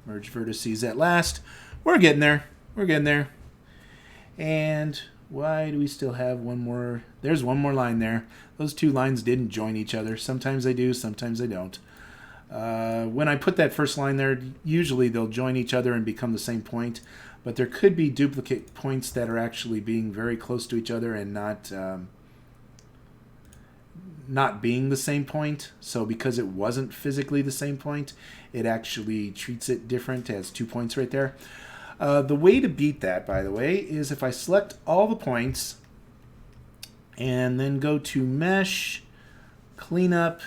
merge vertices at last. We're getting there. We're getting there. And why do we still have one more? There's one more line there. Those two lines didn't join each other. Sometimes they do, sometimes they don't. When I put that first line there, usually they'll join each other and become the same point. but there could be duplicate points that are actually being very close to each other and not being the same point. So because it wasn't physically the same point, it actually treats it different as 2 points right there. The way to beat that, by the way, is if I select all the points and then go to Mesh, Cleanup,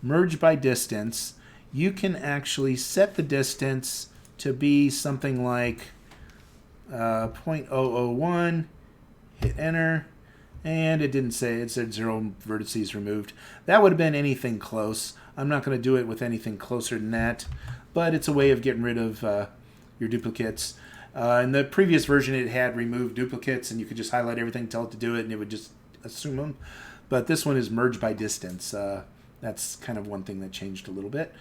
Merge by Distance, you can actually set the distance to be something like 0.001, hit enter, and it didn't say, it said 0 vertices removed. That would have been anything close. I'm not going to do it with anything closer than that, but it's a way of getting rid of your duplicates. In the previous version, it had removed duplicates, and you could just highlight everything, tell it to do it, and it would just assume them. But this one is merge by distance. That's kind of one thing that changed a little bit.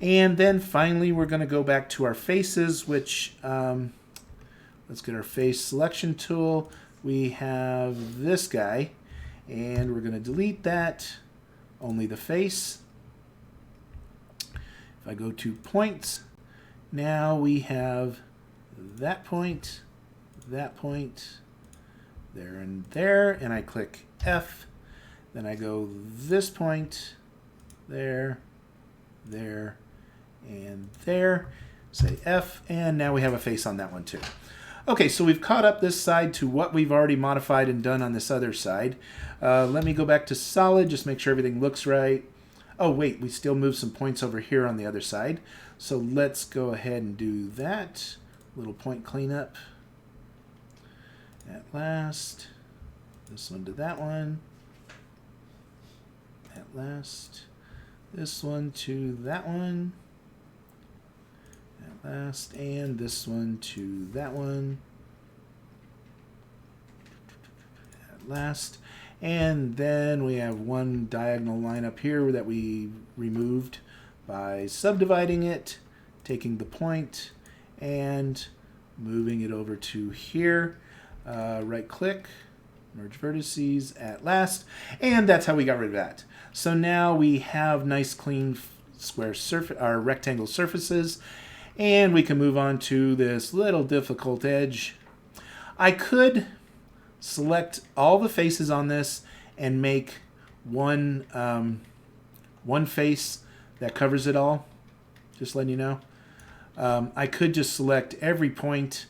And then finally, we're going to go back to our faces, which, let's get our face selection tool. We have this guy, and we're going to delete that, only the face. If I go to points, now we have that point, there, and I click F. Then I go this point, there, and there. Say F, and now we have a face on that one too. Okay, so we've caught up this side to what we've already modified and done on this other side. Let me go back to solid, just make sure everything looks right. Oh wait, we still move some points over here on the other side. So let's go ahead and do that. Little point cleanup. At last. This one to that one. At last. This one to that one. At last. And this one to that one. At last. And then we have one diagonal line up here that we removed by subdividing it, taking the point, and moving it over to here. Right click, merge vertices at last, and that's how we got rid of that. So now we have nice clean square surface, our rectangle surfaces, and we can move on to this little difficult edge. I could select all the faces on this and make one face that covers it all. Just letting you know. I could just select every point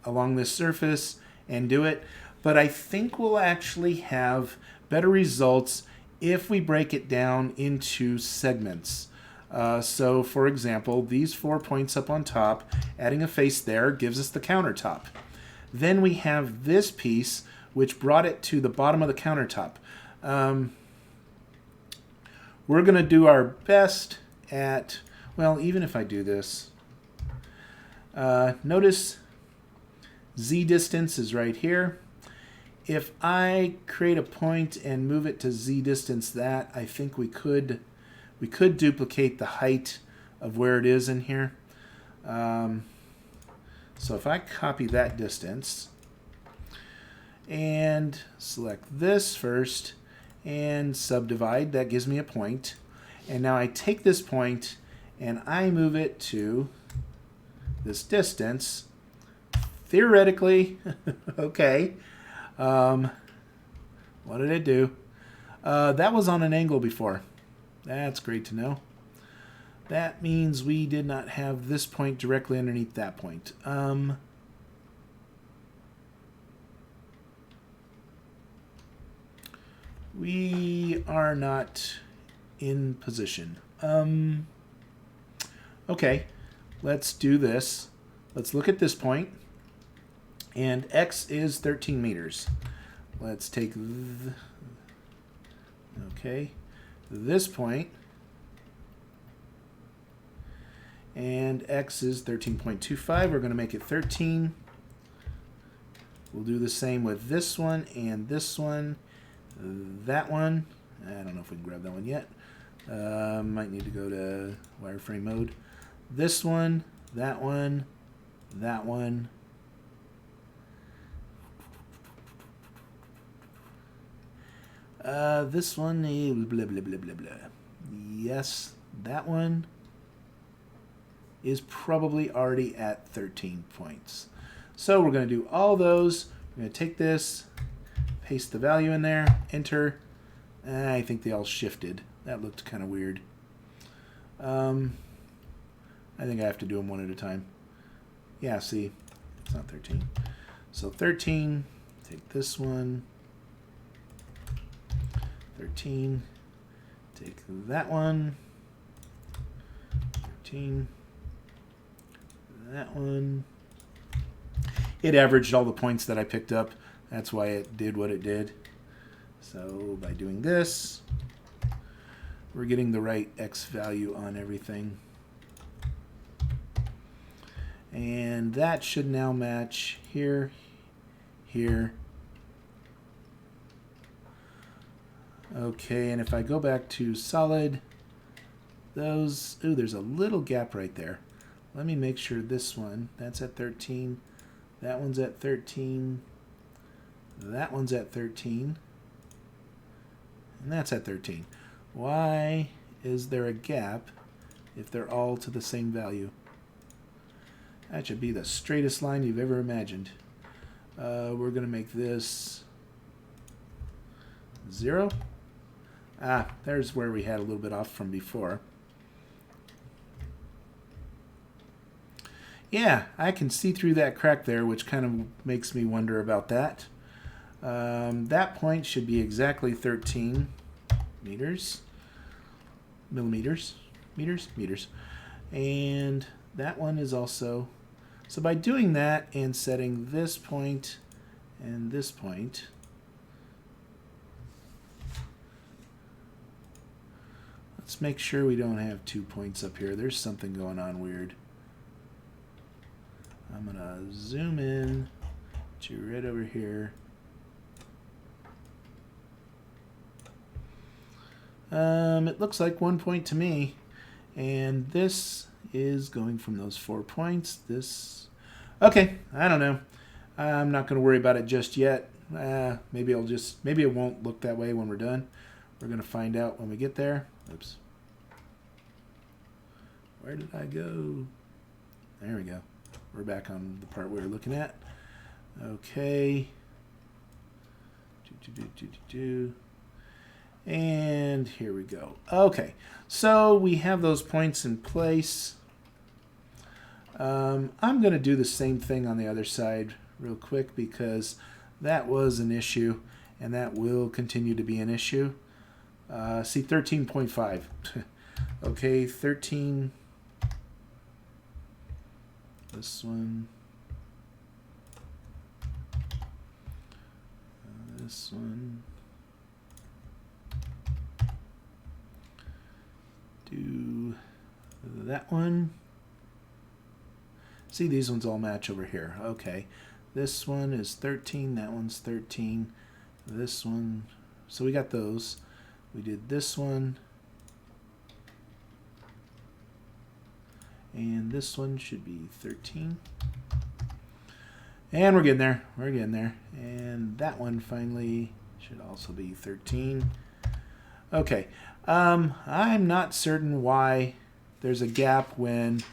along this surface and do it, but I think we'll actually have better results if we break it down into segments. So for example, these 4 points up on top, adding a face there gives us the countertop. Then we have this piece which brought it to the bottom of the countertop. We're going to do our best at, well, even if I do this, notice Z distance is right here. If I create a point and move it to Z distance that, I think we could duplicate the height of where it is in here. So if I copy that distance and select this first and subdivide, that gives me a point. And now I take this point and I move it to this distance. Theoretically, okay. What did it do? That was on an angle before. That's great to know. That means we did not have this point directly underneath that point. We are not in position. Okay, let's do this. Let's look at this point. And X is 13 meters. Let's take, this point. And X is 13.25. We're going to make it 13. We'll do the same with this one and this one. That one. I don't know if we can grab that one yet. Might need to go to wireframe mode. This one, that one, that one. This one, blah, blah, blah, blah, blah. Yes, that one is probably already at 13 points. So we're going to do all those. We're going to take this, paste the value in there, enter. I think they all shifted. That looked kind of weird. I think I have to do them one at a time. Yeah, see, it's not 13. So 13, take this one. 13, take that one. 13, that one. It averaged all the points that I picked up. That's why it did what it did. So by doing this, we're getting the right X value on everything. And that should now match here, here. Okay, and if I go back to solid, those, ooh, there's a little gap right there. Let me make sure this one, that's at 13, that one's at 13, that one's at 13, and that's at 13. Why is there a gap if they're all to the same value? That should be the straightest line you've ever imagined. We're going to make this 0. Ah, there's where we had a little bit off from before. Yeah, I can see through that crack there, which kind of makes me wonder about that. That point should be exactly 13 meters. Millimeters. Meters. And that one is also... So by doing that and setting this point and this point, let's make sure we don't have 2 points up here. There's something going on weird. I'm going to zoom in to right over here. It looks like 1 point to me. And this is going from those 4 points. This, okay, I don't know. I'm not going to worry about it just yet. Maybe it won't look that way when we're done. We're going to find out when we get there. Oops. Where did I go? There we go. We're back on the part we were looking at. Okay. And here we go. Okay, so we have those points in place. I'm going to do the same thing on the other side real quick because that was an issue and that will continue to be an issue. See, 13.5. Okay, 13. This one. This one. Do that one. See, these ones all match over here. Okay, this one is 13, that one's 13, this one, so we got those. We did this one, and this one should be 13. And we're getting there, and that one finally should also be 13. Okay, I'm not certain why there's a gap when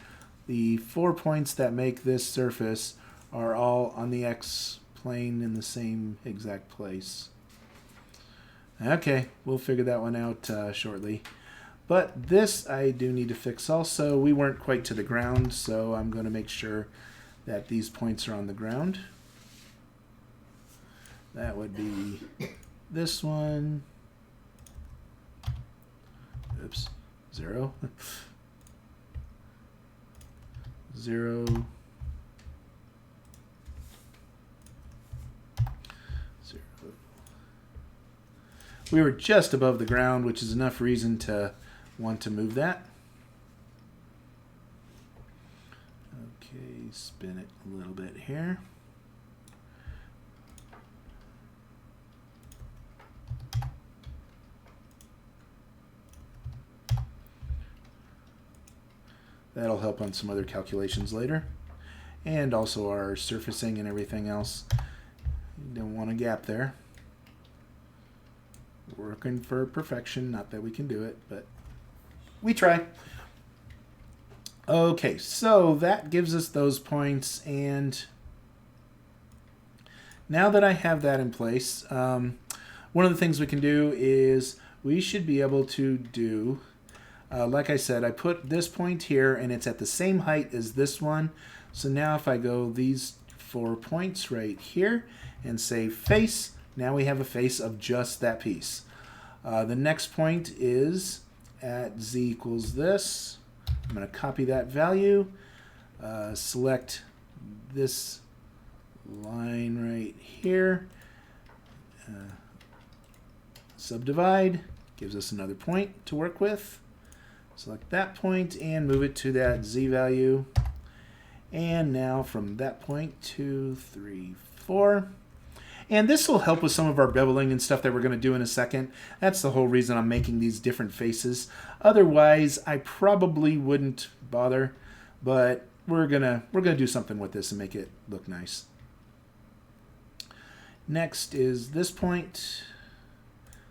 the 4 points that make this surface are all on the X plane in the same exact place. Okay, we'll figure that one out shortly. But this I do need to fix also. We weren't quite to the ground, so I'm going to make sure that these points are on the ground. That would be this one. Oops, 0. 0. 0. We were just above the ground, which is enough reason to want to move that. Okay, spin it a little bit here. That'll help on some other calculations later. And also our surfacing and everything else. You don't want a gap there. We're working for perfection, not that we can do it, but we try. Okay, so that gives us those points, and Now that I have that in place, one of the things we can do is we should be able to do, like I said, I put this point here and it's at the same height as this one. So now if I go these 4 points right here and say face, now we have a face of just that piece. The next point is at z equals this. I'm going to copy that value, select this line right here, subdivide, gives us another point to work with. Select that point and move it to that z value. And now from that point, 2, 3, 4. And this will help with some of our beveling and stuff that we're going to do in a second. That's the whole reason I'm making these different faces. Otherwise, I probably wouldn't bother, but we're gonna do something with this and make it look nice. Next is this point.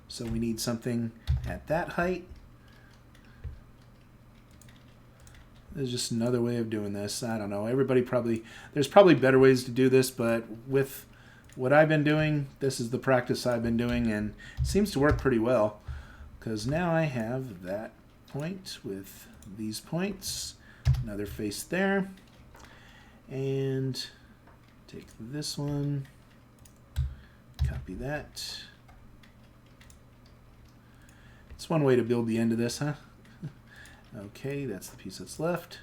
So we need something at that height. There's just another way of doing this. I don't know. There's probably better ways to do this, but with what I've been doing, this is the practice I've been doing, and it seems to work pretty well. Because now I have that point with these points, another face there, and take this one, copy that. It's one way to build the end of this, huh? Okay, that's the piece that's left.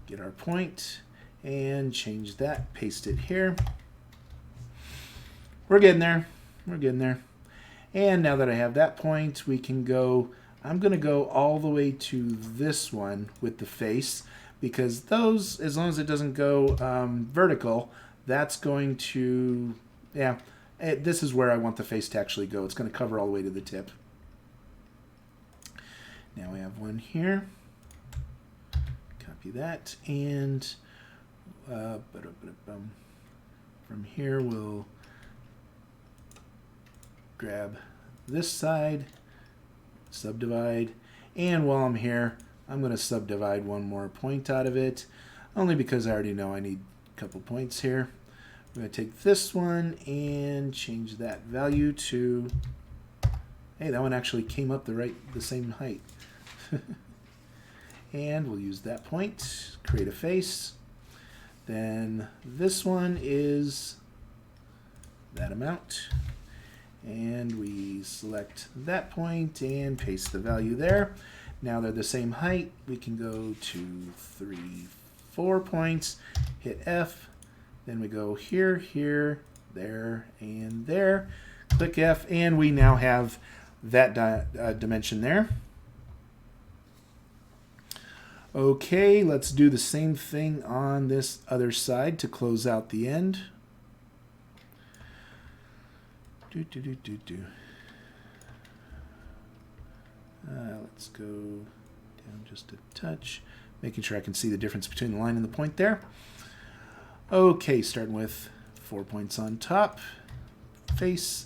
Get our point and change that, paste it here. We're getting there. We're getting there. And now that I have that point, we can go, I'm going to go all the way to this one with the face, because those, as long as it doesn't go vertical, that's going to, yeah, this is where I want the face to actually go. It's going to cover all the way to the tip. Now we have one here. Copy that, and from here we'll grab this side, subdivide, and while I'm here, I'm going to subdivide one more point out of it, only because I already know I need a couple points here. I'm going to take this one and change that value to, hey, that one actually came up the same height. And we'll use that point, create a face. Then this one is that amount. And we select that point and paste the value there. Now they're the same height. We can go 2, 3, 4 points, hit F. Then we go here, here, there, and there. Click F, and we now have that dimension there. Okay, let's do the same thing on this other side to close out the end. Let's go down just a touch, making sure I can see the difference between the line and the point there. Okay, starting with 4 points on top, face.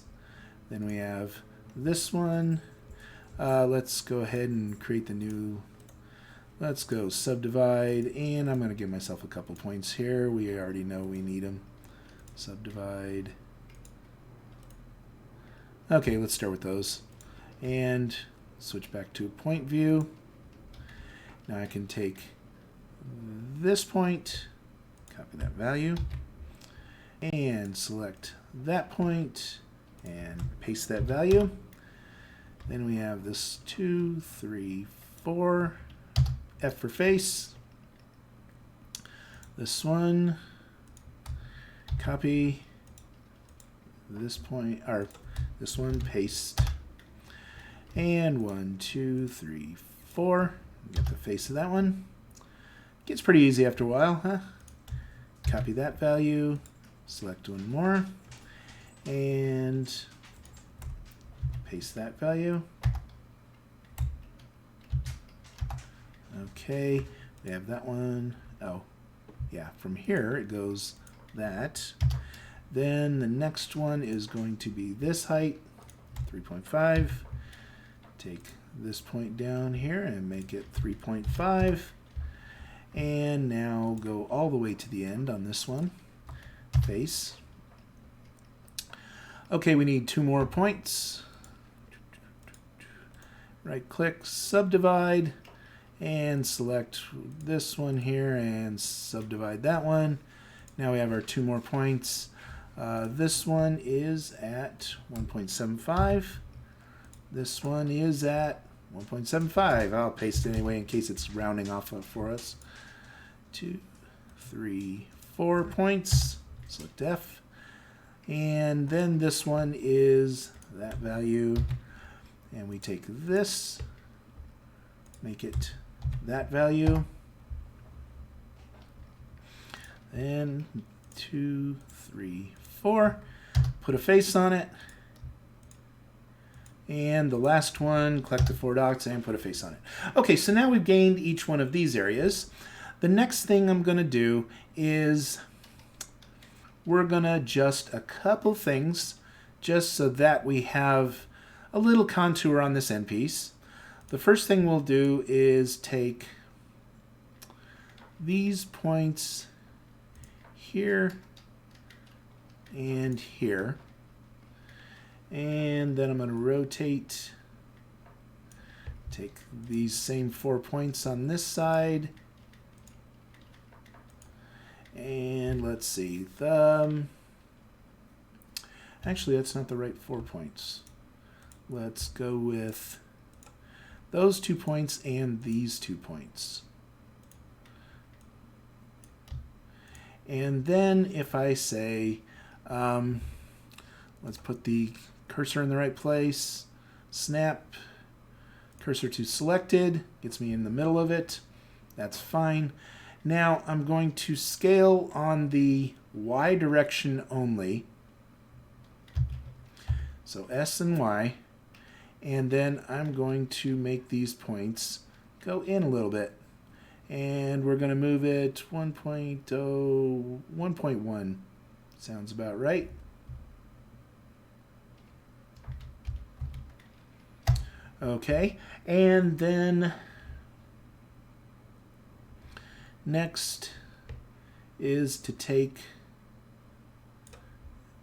Then we have this one. Let's go ahead and create the new. Let's go subdivide, and I'm going to give myself a couple points here. We already know we need them. Subdivide. Okay, let's start with those. And switch back to a point view. Now I can take this point, copy that value, and select that point, and paste that value. Then we have this 2, 3, 4. F for face. This one, copy this point, or this one, paste. And 1, 2, 3, 4. Get the face of that one. Gets pretty easy after a while, huh? Copy that value, select one more, and paste that value. Okay, we have that one. Oh, yeah, from here it goes that. Then the next one is going to be this height, 3.5. Take this point down here and make it 3.5. And now go all the way to the end on this one. Face. Okay, we need 2 more points. Right click, subdivide, and select this one here and subdivide that one. Now we have our 2 more points. This one is at 1.75. This one is at 1.75. I'll paste it anyway in case it's rounding off for us. 2, 3, 4 points. Select F. And then this one is that value. And we take this, make it that value. And 2, 3, 4. Put a face on it. And the last one, collect the 4 dots and put a face on it. Okay, so now we've gained each one of these areas. The next thing I'm going to do is we're going to adjust a couple things just so that we have a little contour on this end piece. The first thing we'll do is take these points here and here, and then I'm going to rotate, take these same 4 points on this side, and let's see, actually that's not the right 4 points. Let's go with those 2 points and these 2 points. And then if I say, let's put the cursor in the right place, snap, cursor to selected, gets me in the middle of it. That's fine. Now I'm going to scale on the Y direction only. So S and Y. And then I'm going to make these points go in a little bit. And we're going to move it 1.0, 1.1. Sounds about right. Okay, and then next is to take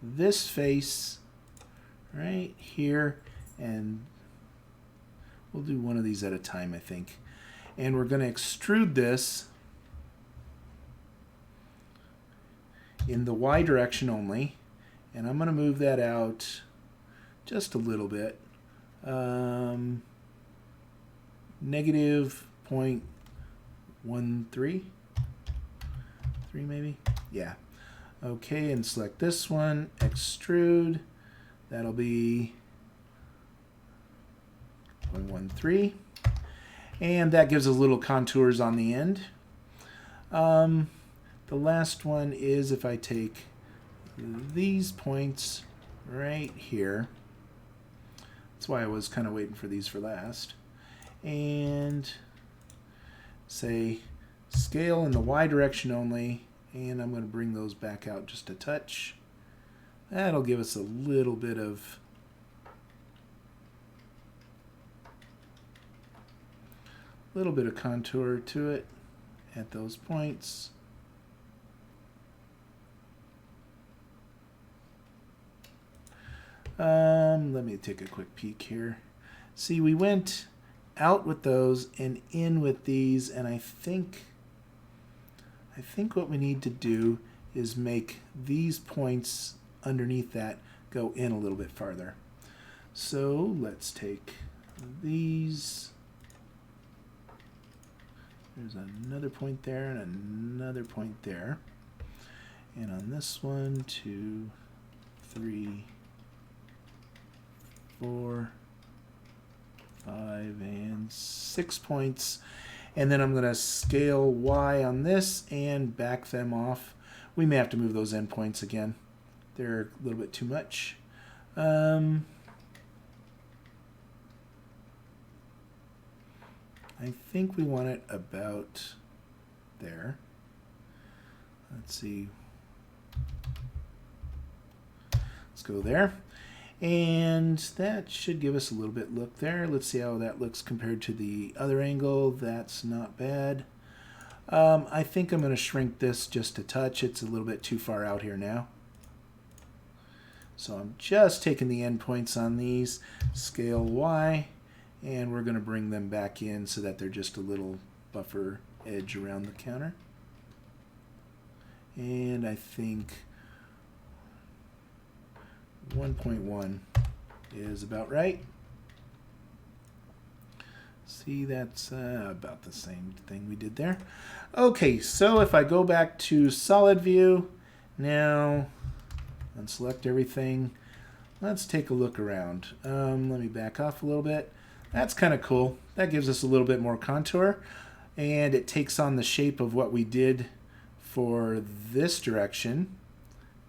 this face right here, and we'll do one of these at a time, I think. And we're going to extrude this in the Y direction only. And I'm going to move that out just a little bit. Negative 0.13? 3 maybe? Yeah. Okay, and select this one, extrude. That'll be 0.13. And that gives us little contours on the end. The last one is if I take these points right here. That's why I was kind of waiting for these for last. And say scale in the Y direction only. And I'm going to bring those back out just a touch. That'll give us a little bit of contour to it at those points. Let me take a quick peek here. See, we went out with those and in with these, and I think what we need to do is make these points underneath that go in a little bit farther. So let's take these. There's another point there and another point there. And on this one, 2, 3, 4, 5, and 6 points. And then I'm going to scale Y on this and back them off. We may have to move those endpoints again. They're a little bit too much. I think we want it about there. Let's see. Let's go there. And that should give us a little bit look there. Let's see how that looks compared to the other angle. That's not bad. I think I'm going to shrink this just a touch. It's a little bit too far out here now. So I'm just taking the endpoints on these, scale Y, and we're going to bring them back in so that they're just a little buffer edge around the counter. And I think 1.1 is about right. See, that's about the same thing we did there. Okay, so if I go back to solid view, now unselect everything. Let's take a look around. Let me back off a little bit. That's kind of cool. That gives us a little bit more contour, and it takes on the shape of what we did for this direction.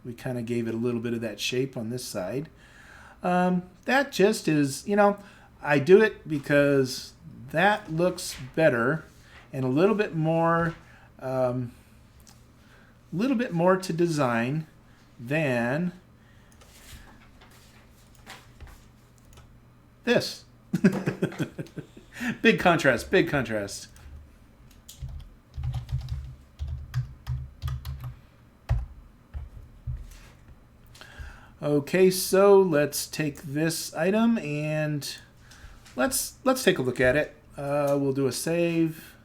We kind of gave it a little bit of that shape on this side. That just is, you know, I do it because that looks better and a little bit more to design than this. Big contrast, big contrast. Okay, so let's take this item and let's take a look at it. We'll do a save,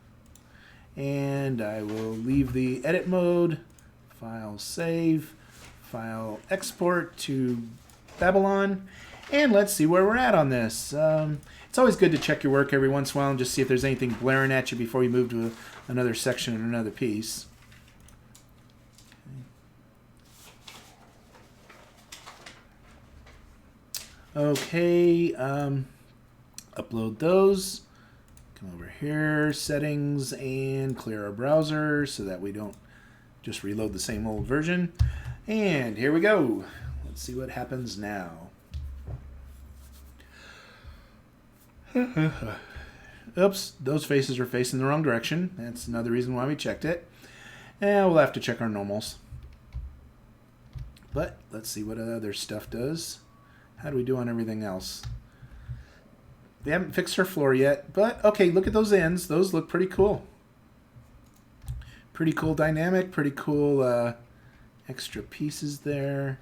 and I will leave the edit mode, file save, file export to Babylon, and let's see where we're at on this. It's always good to check your work every once in a while and just see if there's anything blaring at you before you move to another section or another piece. Okay, upload those. Come over here, settings, and clear our browser so that we don't just reload the same old version. And here we go. Let's see what happens now. Oops, those faces are facing the wrong direction. That's another reason why we checked it. And we'll have to check our normals. But let's see what other stuff does. How do we do on everything else? They haven't fixed her floor yet, but okay, look at those ends. Those look pretty cool. Pretty cool dynamic, pretty cool extra pieces there.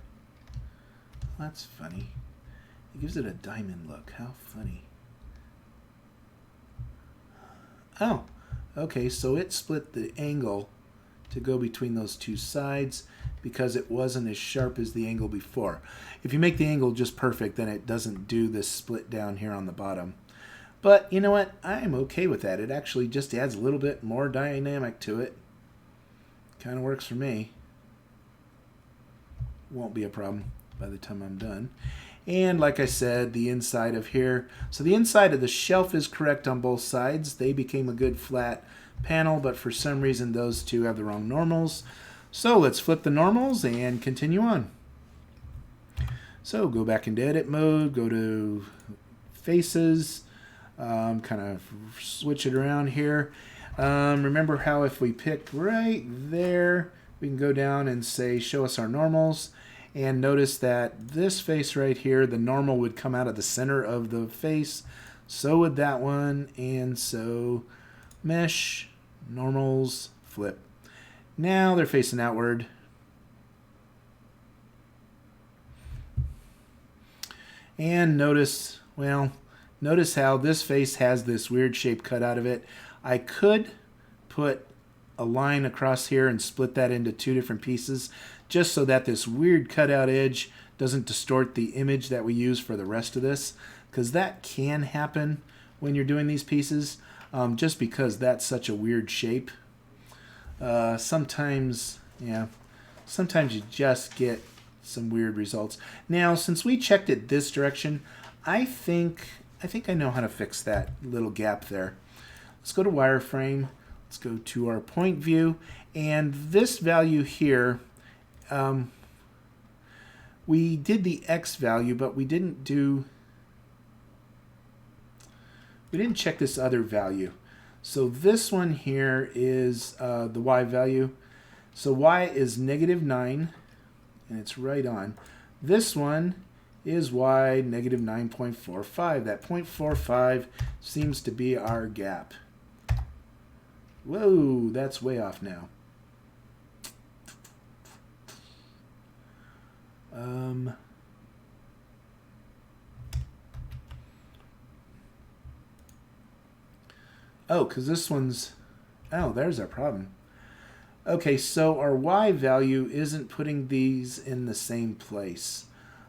That's funny. It gives it a diamond look. How funny. Oh, okay, so it split the angle to go between those two sides because it wasn't as sharp as the angle before. If you make the angle just perfect, then it doesn't do this split down here on the bottom. But you know what? I'm okay with that. It actually just adds a little bit more dynamic to it. Kind of works for me. Won't be a problem by the time I'm done. And like I said, the inside of here. So the inside of the shelf is correct on both sides. They became a good flat panel, but for some reason those two have the wrong normals. So let's flip the normals and continue on. So go back into edit mode, go to faces, kind of switch it around here. Remember how if we pick right there, we can go down and say show us our normals. And notice that this face right here, the normal would come out of the center of the face. So would that one. And so mesh, normals, flip. Now they're facing outward. And notice, well, notice how this face has this weird shape cut out of it. I could put a line across here and split that into two different pieces just so that this weird cutout edge doesn't distort the image that we use for the rest of this, because that can happen when you're doing these pieces, just because that's such a weird shape. Sometimes you just get some weird results. Now, since we checked it this direction, I think I know how to fix that little gap there. Let's go to wireframe. Let's go to our point view, and this value here, we did the X value, but we didn't check this other value. So this one here is the Y value. So Y is -9, and it's right on. This one is Y -9.45. That 0.45 seems to be our gap. Whoa, that's way off now. Oh, because this one's, oh, there's our problem. Okay, so our Y value isn't putting these in the same place.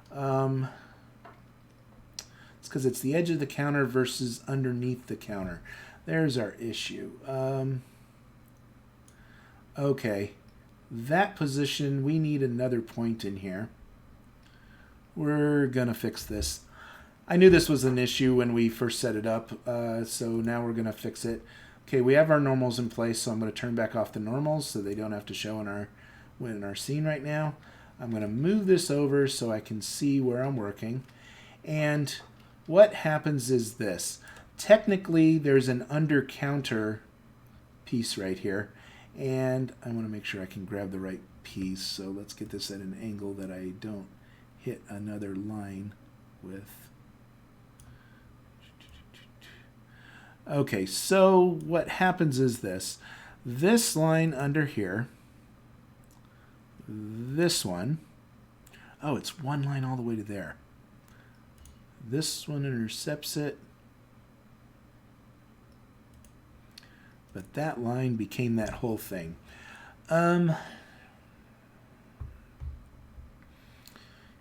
It's because it's the edge of the counter versus underneath the counter. There's our issue. Okay, that position, we need another point in here. We're going to fix this. I knew this was an issue when we first set it up, so now we're going to fix it. Okay, we have our normals in place, so I'm going to turn back off the normals so they don't have to show in our scene right now. I'm going to move this over so I can see where I'm working. And what happens is this. Technically, there's an under counter piece right here, and I want to make sure I can grab the right piece. So let's get this at an angle that I don't hit another line with. Okay, so what happens is this. This line under here, this one, oh, it's one line all the way to there. This one intercepts it. But that line became that whole thing. Yeah,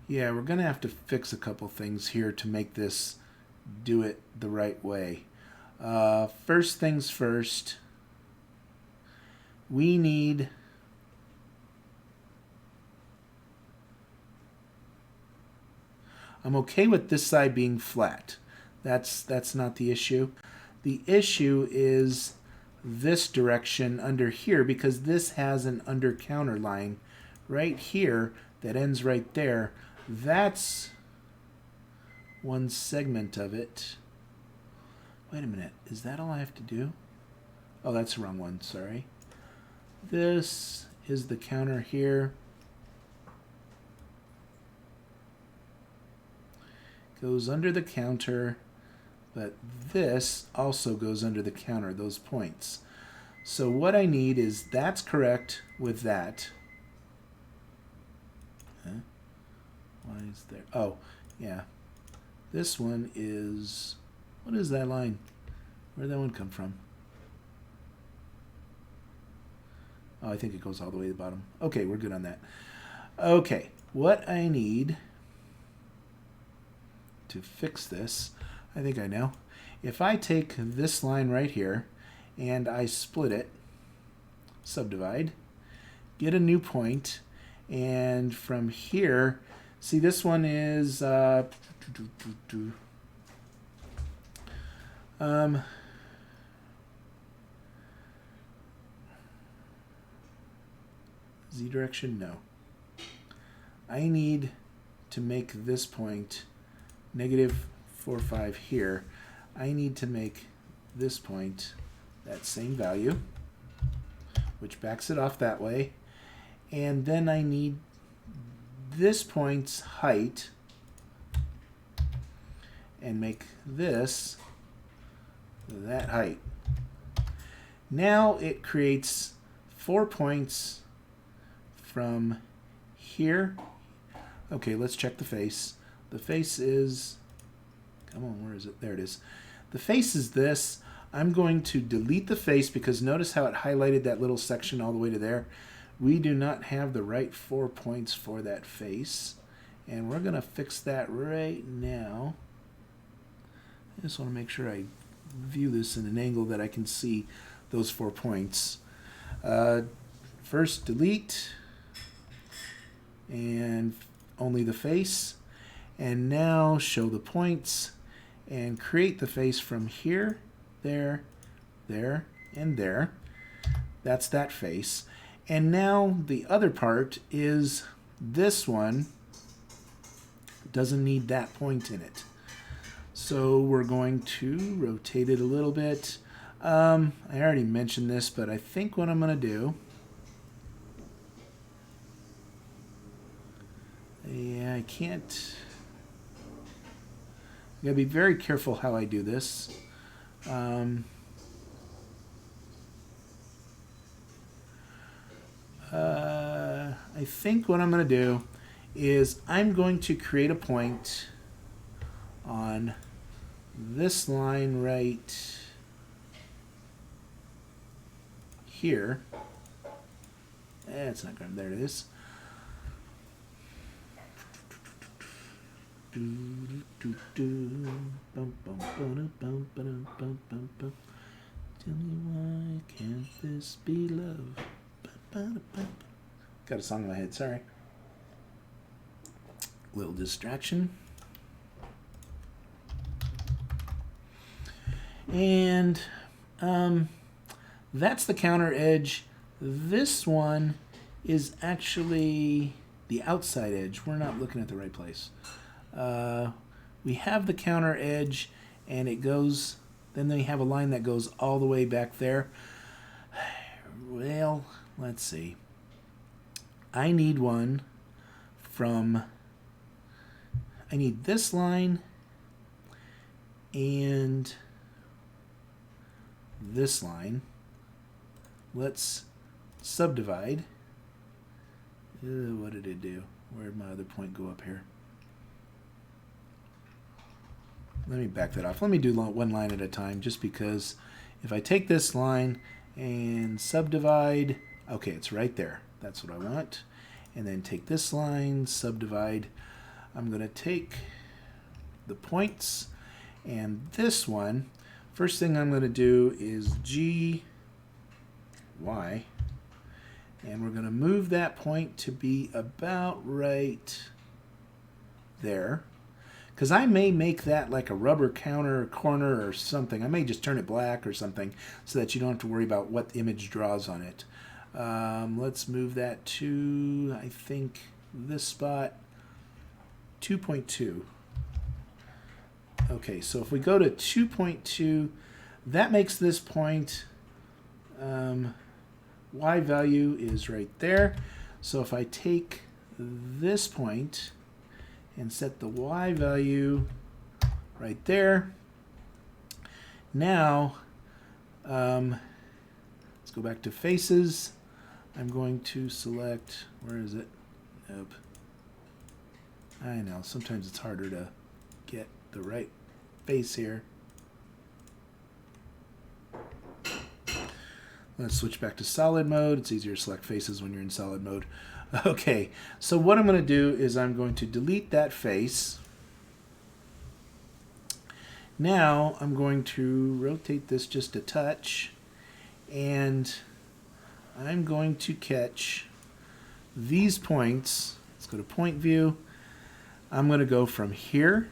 we're going to have to fix a couple things here to make this do it the right way. First things first, we need I'm okay with this side being flat. That's not the issue. The issue is this direction under here, because this has an under counter line right here that ends right there. That's one segment of it. Wait a minute, is that all I have to do? Oh, that's the wrong one, sorry. This is the counter here. Goes under the counter, but this also goes under the counter, those points. So what I need is that's correct with that. Huh? Why is there? Oh, yeah. This one is, what is that line? Where'd that one come from? Oh, I think it goes all the way to the bottom. Okay, we're good on that. Okay, what I need to fix this, I think I know. If I take this line right here and I split it, subdivide, get a new point, and from here, see this one is Z direction, no. I need to make this point -4.5 here. I need to make this point that same value, which backs it off that way. And then I need this point's height and make this that height. Now it creates 4 points from here. Okay, let's check the face. The face is, come on, where is it? There it is. The face is this. I'm going to delete the face because notice how it highlighted that little section all the way to there. We do not have the right 4 points for that face, and we're going to fix that right now. I just want to make sure I view this in an angle that I can see those 4 points. First, delete, and only the face. And now show the points and create the face from here, there, there, and there. That's that face. And now the other part is this one doesn't need that point in it. So we're going to rotate it a little bit. I already mentioned this, but I think what I'm going to do, yeah, I can't, I gotta be very careful how I do this. I think what I'm going to do is I'm going to create a point on this line right here. It's not going. There it is. Tell me why can't this be love? Got a song in my head, sorry. Little distraction. And that's the counter edge. This one is actually the outside edge. We're not looking at the right place. We have the counter edge, and it goes, then they have a line that goes all the way back there. Well, let's see. I need one from, I need this line and this line. Let's subdivide. What did it do? Where did my other point go up here? Let me back that off. Let me do one line at a time, just because if I take this line and subdivide, okay, it's right there. That's what I want. And then take this line, subdivide. I'm going to take the points and this one. First thing I'm going to do is G, Y, and we're going to move that point to be about right there. Because I may make that like a rubber counter or corner or something. I may just turn it black or something so that you don't have to worry about what image draws on it. Let's move that to, I think, this spot, 2.2. Okay, so if we go to 2.2, that makes this point, Y value is right there. So if I take this point and set the Y value right there. Now, let's go back to faces. I'm going to select, where is it? Nope. I know, sometimes it's harder to get the right face here. Let's switch back to solid mode. It's easier to select faces when you're in solid mode. Okay, so what I'm going to do is I'm going to delete that face. Now I'm going to rotate this just a touch, and I'm going to catch these points. Let's go to point view. I'm going to go from here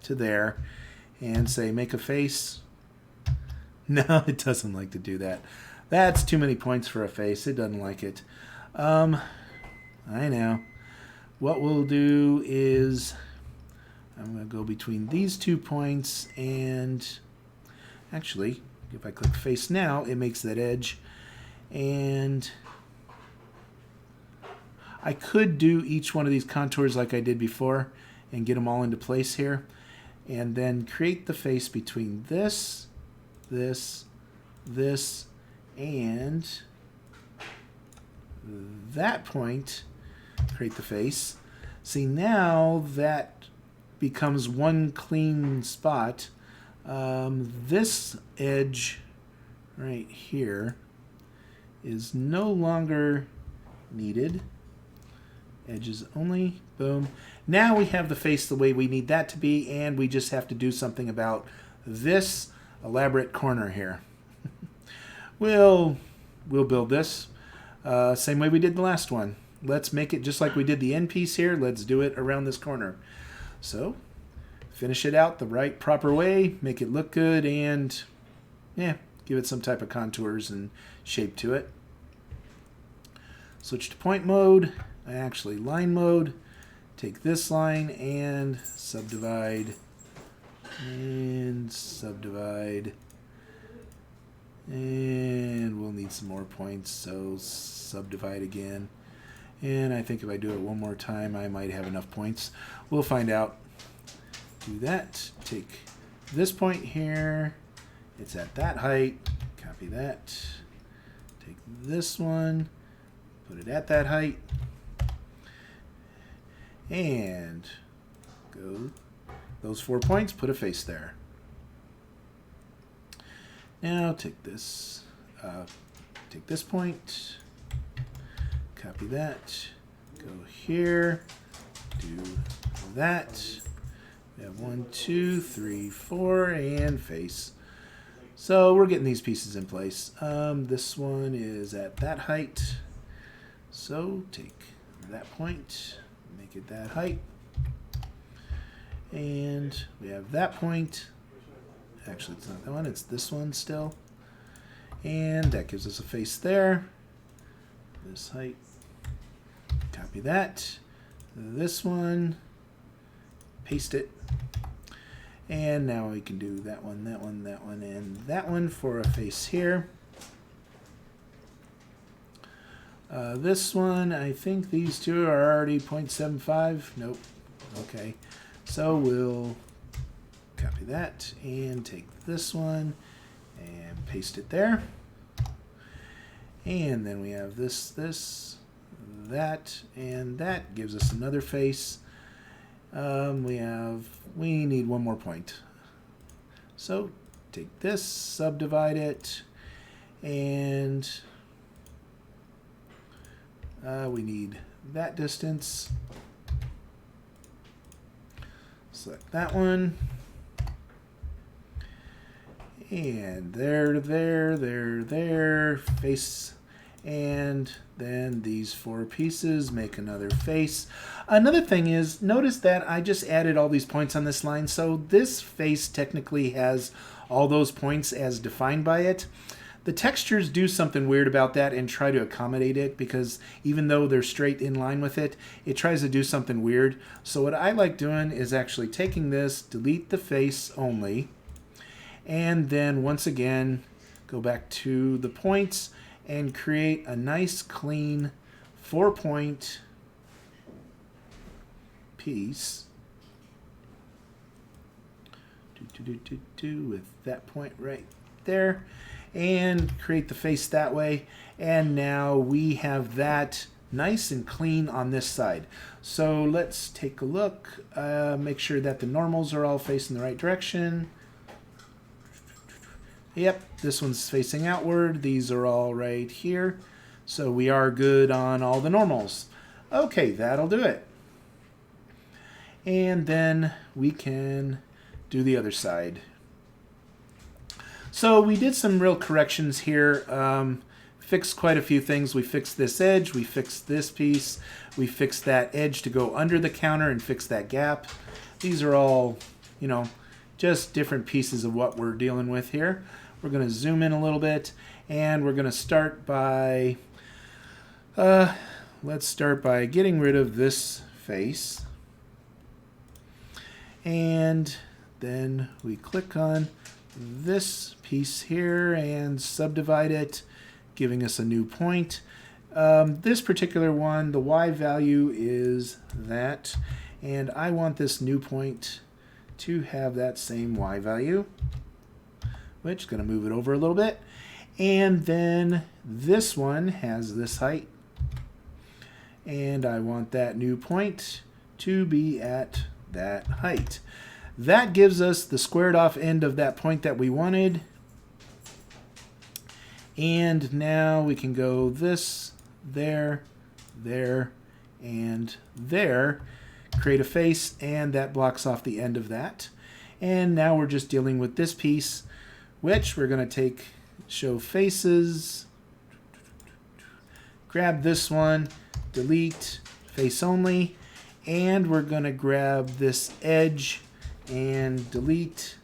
to there and say make a face. No, it doesn't like to do that. That's too many points for a face. It doesn't like it. I know. What we'll do is I'm going to go between these 2 points, and actually if I click face now, it makes that edge. And I could do each one of these contours like I did before and get them all into place here, and then create the face between this, this, and that point. Create the face. See, now that becomes one clean spot. This edge right here is no longer needed. Edges only. Boom. Now we have the face the way we need that to be, and we just have to do something about this elaborate corner here. We'll build this same way we did the last one. Let's make it just like we did the end piece here. Let's do it around this corner. So finish it out the right proper way, make it look good, and yeah, give it some type of contours and shape to it. Switch to point mode, actually line mode. Take this line and subdivide, and we'll need some more points, so subdivide again. And I think if I do it one more time, I might have enough points. We'll find out. Do that. Take this point here. It's at that height. Copy that. Take this one. Put it at that height. And go those 4 points, put a face there. Now take this point, copy that, go here, do that. We have 1, 2, 3, 4, and face. So we're getting these pieces in place. This one is at that height. So take that point, make it that height. And we have that point. Actually, it's not that one, it's this one still. And that gives us a face there. This height. Copy that. This one. Paste it. And now we can do that one, that one, that one, and that one for a face here. This one, I think these two are already 0.75. Nope. Okay. So we'll copy that and take this one and paste it there. And then we have this, that, and that gives us another face. We need one more point. So take this, subdivide it, and we need that distance. Select that one. And there, face. And then these 4 pieces make another face. Another thing is, notice that I just added all these points on this line, so this face technically has all those points as defined by it. The textures do something weird about that and try to accommodate it, because even though they're straight in line with it, it tries to do something weird. So what I like doing is actually taking this, delete the face only, and then once again go back to the points and create a nice clean 4-point piece with that point right there, and create the face that way. And now we have that nice and clean on this side. So let's take a look, make sure that the normals are all facing the right direction. Yep, this one's facing outward. These are all right here. So we are good on all the normals. Okay, that'll do it. And then we can do the other side. So we did some real corrections here. Fixed quite a few things. We fixed this edge. We fixed this piece. We fixed that edge to go under the counter and fix that gap. These are all, just different pieces of what we're dealing with here. We're going to zoom in a little bit, and we're going to start by, let's start by getting rid of this face. And then we click on this piece here and subdivide it, giving us a new point. This particular one, the Y value is that, and I want this new point to have that same Y value, which is going to move it over a little bit. And then this one has this height, and I want that new point to be at that height. That gives us the squared off end of that point that we wanted. And now we can go this, there, there, and there, create a face, and that blocks off the end of that. And now we're just dealing with this piece, which we're going to take, show faces, grab this one, delete, face only, and we're going to grab this edge and delete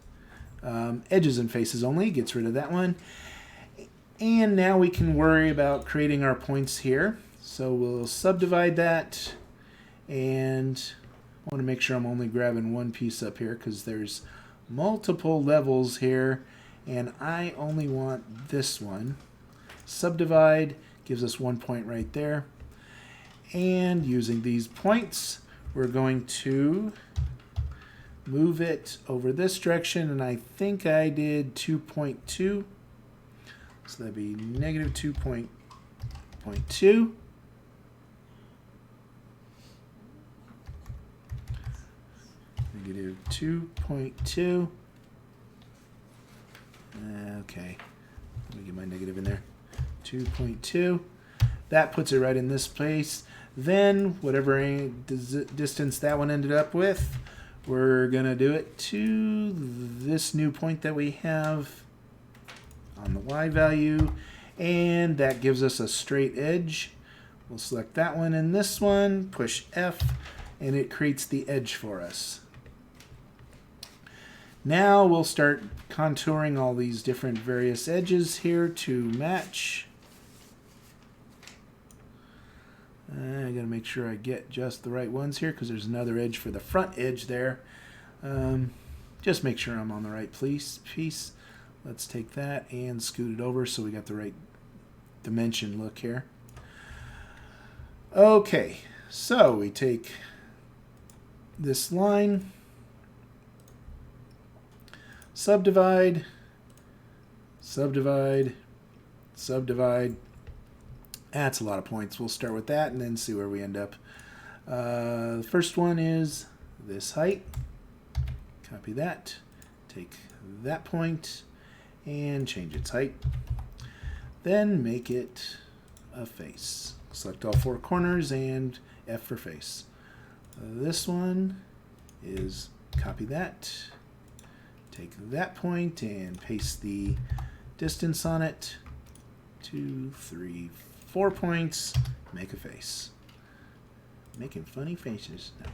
edges and faces only, gets rid of that one. And now we can worry about creating our points here. So we'll subdivide that, and I want to make sure I'm only grabbing one piece up here because there's multiple levels here, and I only want this one. Subdivide gives us 1 point right there. And using these points, we're going to move it over this direction, and I think I did 2.2. So that'd be negative 2.2. Negative 2.2. Okay, let me get my negative in there. 2.2. That puts it right in this place. Then, whatever distance that one ended up with, we're going to do it to this new point that we have on the Y value. And that gives us a straight edge. We'll select that one and this one, push F, and it creates the edge for us. Now we'll start contouring all these different various edges here to match. I gotta make sure I get just the right ones here because there's another edge for the front edge there. Just make sure I'm on the right piece. Let's take that and scoot it over so we got the right dimension look here. Okay, so we take this line, subdivide, subdivide, subdivide. That's a lot of points. We'll start with that and then see where we end up. The first one is this height. Copy that. Take that point and change its height. Then make it a face. Select all four corners and F for face. This one is copy that. Take that point and paste the distance on it. 2, 3, 4 points. Make a face. Making funny faces now.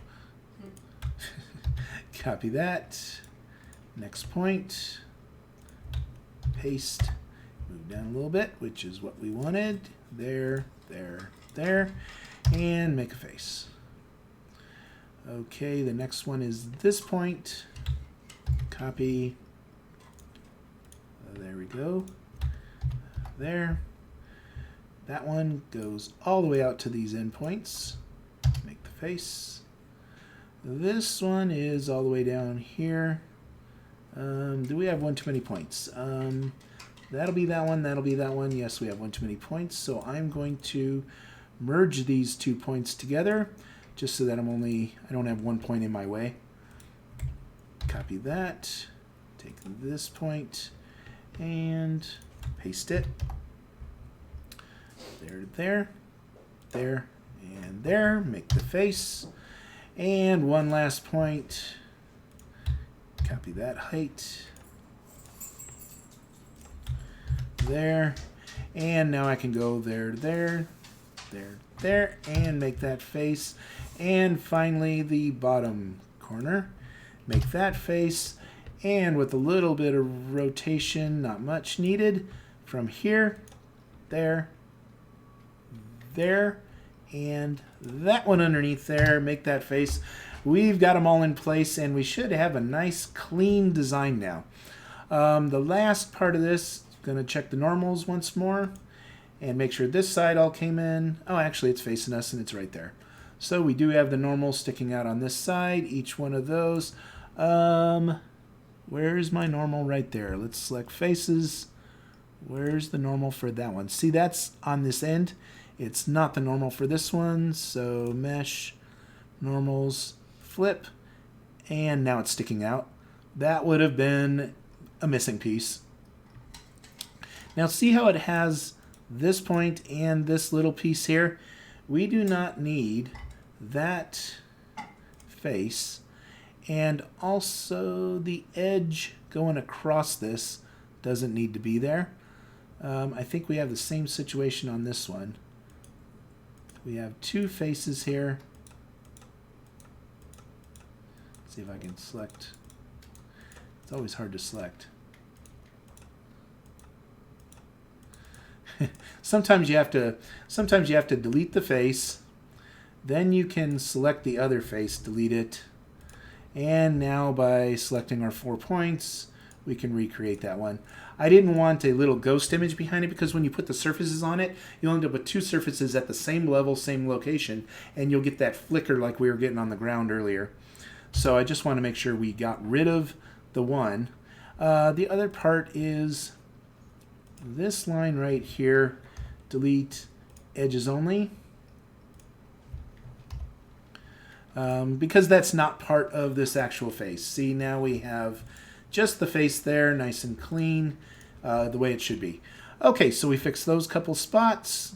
Copy that. Next point. Paste. Move down a little bit, which is what we wanted. There, there, there. And make a face. Okay, the next one is this point. Copy. There we go. There. That one goes all the way out to these endpoints. Make the face. This one is all the way down here. Do we have one too many points? That'll be that one, that'll be that one. Yes, we have one too many points. So I'm going to merge these 2 points together just so that I don't have 1 point in my way. Copy that. Take this point and paste it. There, there, there, and there. Make the face. And one last point. Copy that height. There. And now I can go there, there, there, there, and make that face. And finally, the bottom corner. Make that face. And with a little bit of rotation, not much needed, from here, there, there, and that one underneath there, make that face. We've got them all in place and we should have a nice clean design now. The last part of this, going to check the normals once more and make sure this side all came in. Oh, actually it's facing us and it's right there. So we do have the normal sticking out on this side, each one of those. Where's my normal right there? Let's select faces. Where's the normal for that one? See, that's on this end. It's not the normal for this one, so mesh, normals, flip, and now it's sticking out. That would have been a missing piece. Now see how it has this point and this little piece here? We do not need that face, and also the edge going across this doesn't need to be there. I think we have the same situation on this one. We have 2 faces here. Let's see if I can select. It's always hard to select. Sometimes you have to delete the face, then you can select the other face, delete it, and now by selecting our 4 points, we can recreate that one. I didn't want a little ghost image behind it because when you put the surfaces on it, you'll end up with 2 surfaces at the same level, same location, and you'll get that flicker like we were getting on the ground earlier. So I just want to make sure we got rid of the one. The other part is this line right here, delete edges only. because that's not part of this actual face. See, now we have just the face there, nice and clean, the way it should be. Okay, so we fixed those couple spots.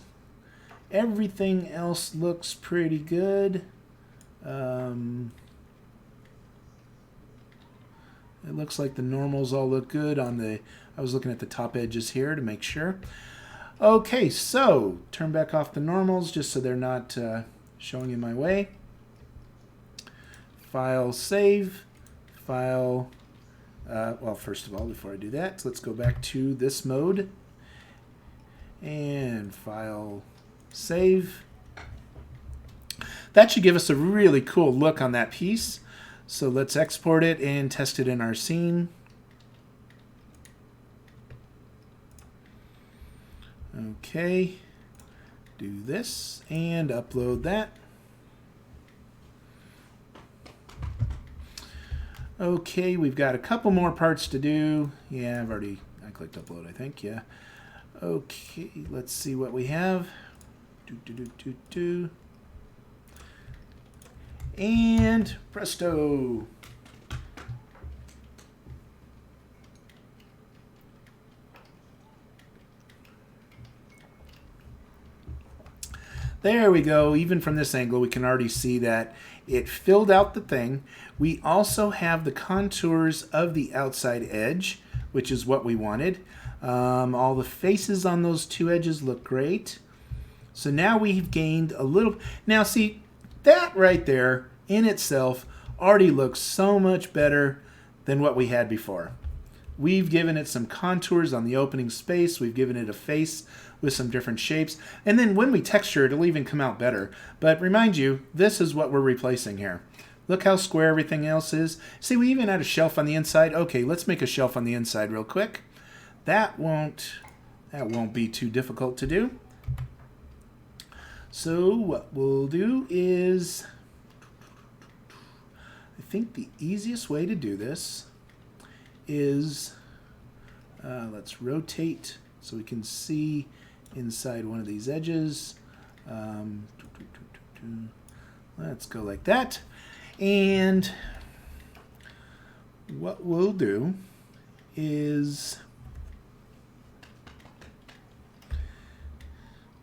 Everything else looks pretty good. It looks like the normals all look good on the, I was looking at the top edges here to make sure. Okay, so turn back off the normals just so they're not showing in my way. File, save, file. Well, first of all, before I do that, let's go back to this mode. And file, save. That should give us a really cool look on that piece. So let's export it and test it in our scene. Okay, do this and upload that. Okay, we've got a couple more parts to do. Yeah, I clicked upload, I think, yeah. Okay, let's see what we have. And presto. There we go. Even from this angle, we can already see that it filled out the thing. We also have the contours of the outside edge, which is what we wanted. All the faces on those two edges look great. So now we've gained a little. Now see, that right there in itself already looks so much better than what we had before. We've given it some contours on the opening space. We've given it a face with some different shapes. And then when we texture it, it'll even come out better. But remind you, this is what we're replacing here. Look how square everything else is. See, we even had a shelf on the inside. Okay, let's make a shelf on the inside real quick. That won't be too difficult to do. So what we'll do is, I think the easiest way to do this is, let's rotate so we can see inside one of these edges. Let's go like that. And what we'll do is,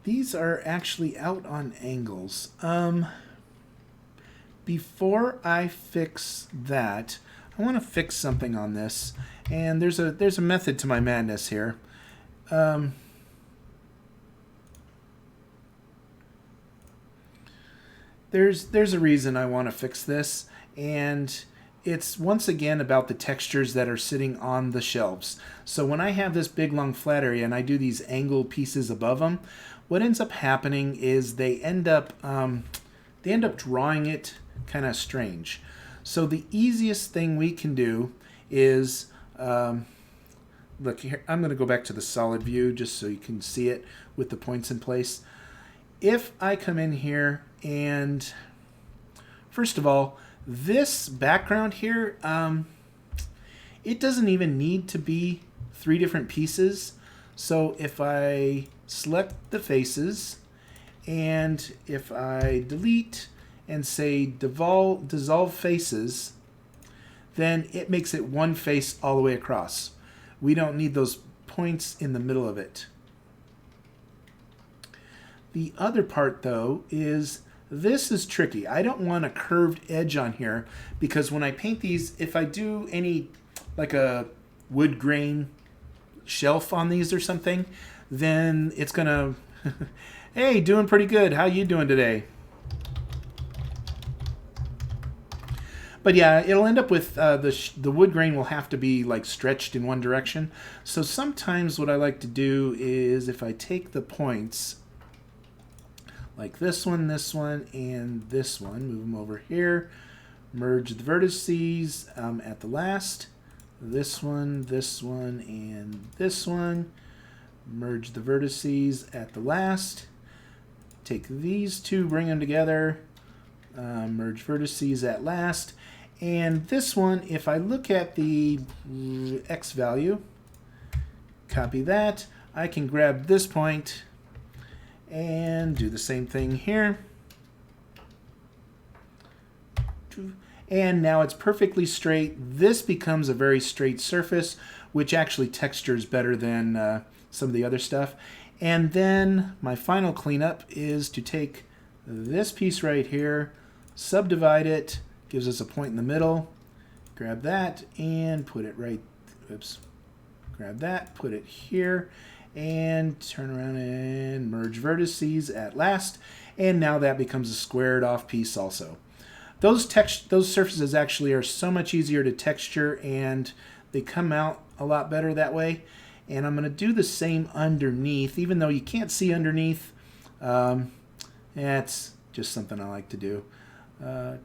these are actually out on angles. Before I fix that, I want to fix something on this, and there's a method to my madness here. There's a reason I want to fix this, and it's once again about the textures that are sitting on the shelves. So when I have this big long flat area and I do these angled pieces above them, what ends up happening is they end up drawing it kind of strange. So the easiest thing we can do is, look here, I'm going to go back to the solid view just so you can see it with the points in place. If I come in here and, first of all, this background here, it doesn't even need to be 3 different pieces. So if I select the faces and if I delete and say dissolve faces, then it makes it one face all the way across. We don't need those points in the middle of it. The other part though is, this is tricky. I don't want a curved edge on here because when I paint these, if I do any, like a wood grain shelf on these or something, then it's gonna, hey, doing pretty good. How you doing today? But yeah, it'll end up with the wood grain will have to be like stretched in one direction. So sometimes what I like to do is, if I take the points, like this one, and this one, move them over here, merge the vertices at the last, this one, and this one, merge the vertices at the last, take these two, bring them together, merge vertices at last, and this one, if I look at the X value, copy that, I can grab this point and do the same thing here. And now it's perfectly straight. This becomes a very straight surface, which actually textures better than some of the other stuff. And then my final cleanup is to take this piece right here, subdivide it, gives us a point in the middle, grab that and put it right, oops, grab that, put it here, and turn around and merge vertices at last. And now that becomes a squared off piece also. Those surfaces actually are so much easier to texture and they come out a lot better that way. And I'm going to do the same underneath, even though you can't see underneath. That's just something I like to do. I'm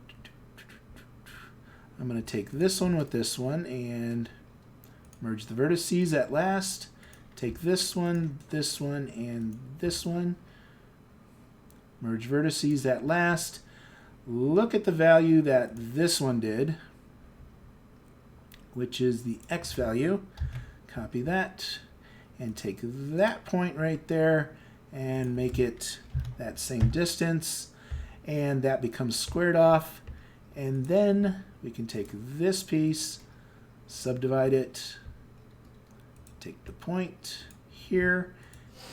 going to take this one with this one and merge the vertices at last. Take this one, and this one. Merge vertices at last. Look at the value that this one did, which is the X value. Copy that and take that point right there and make it that same distance. And that becomes squared off. And then we can take this piece, subdivide it, take the point here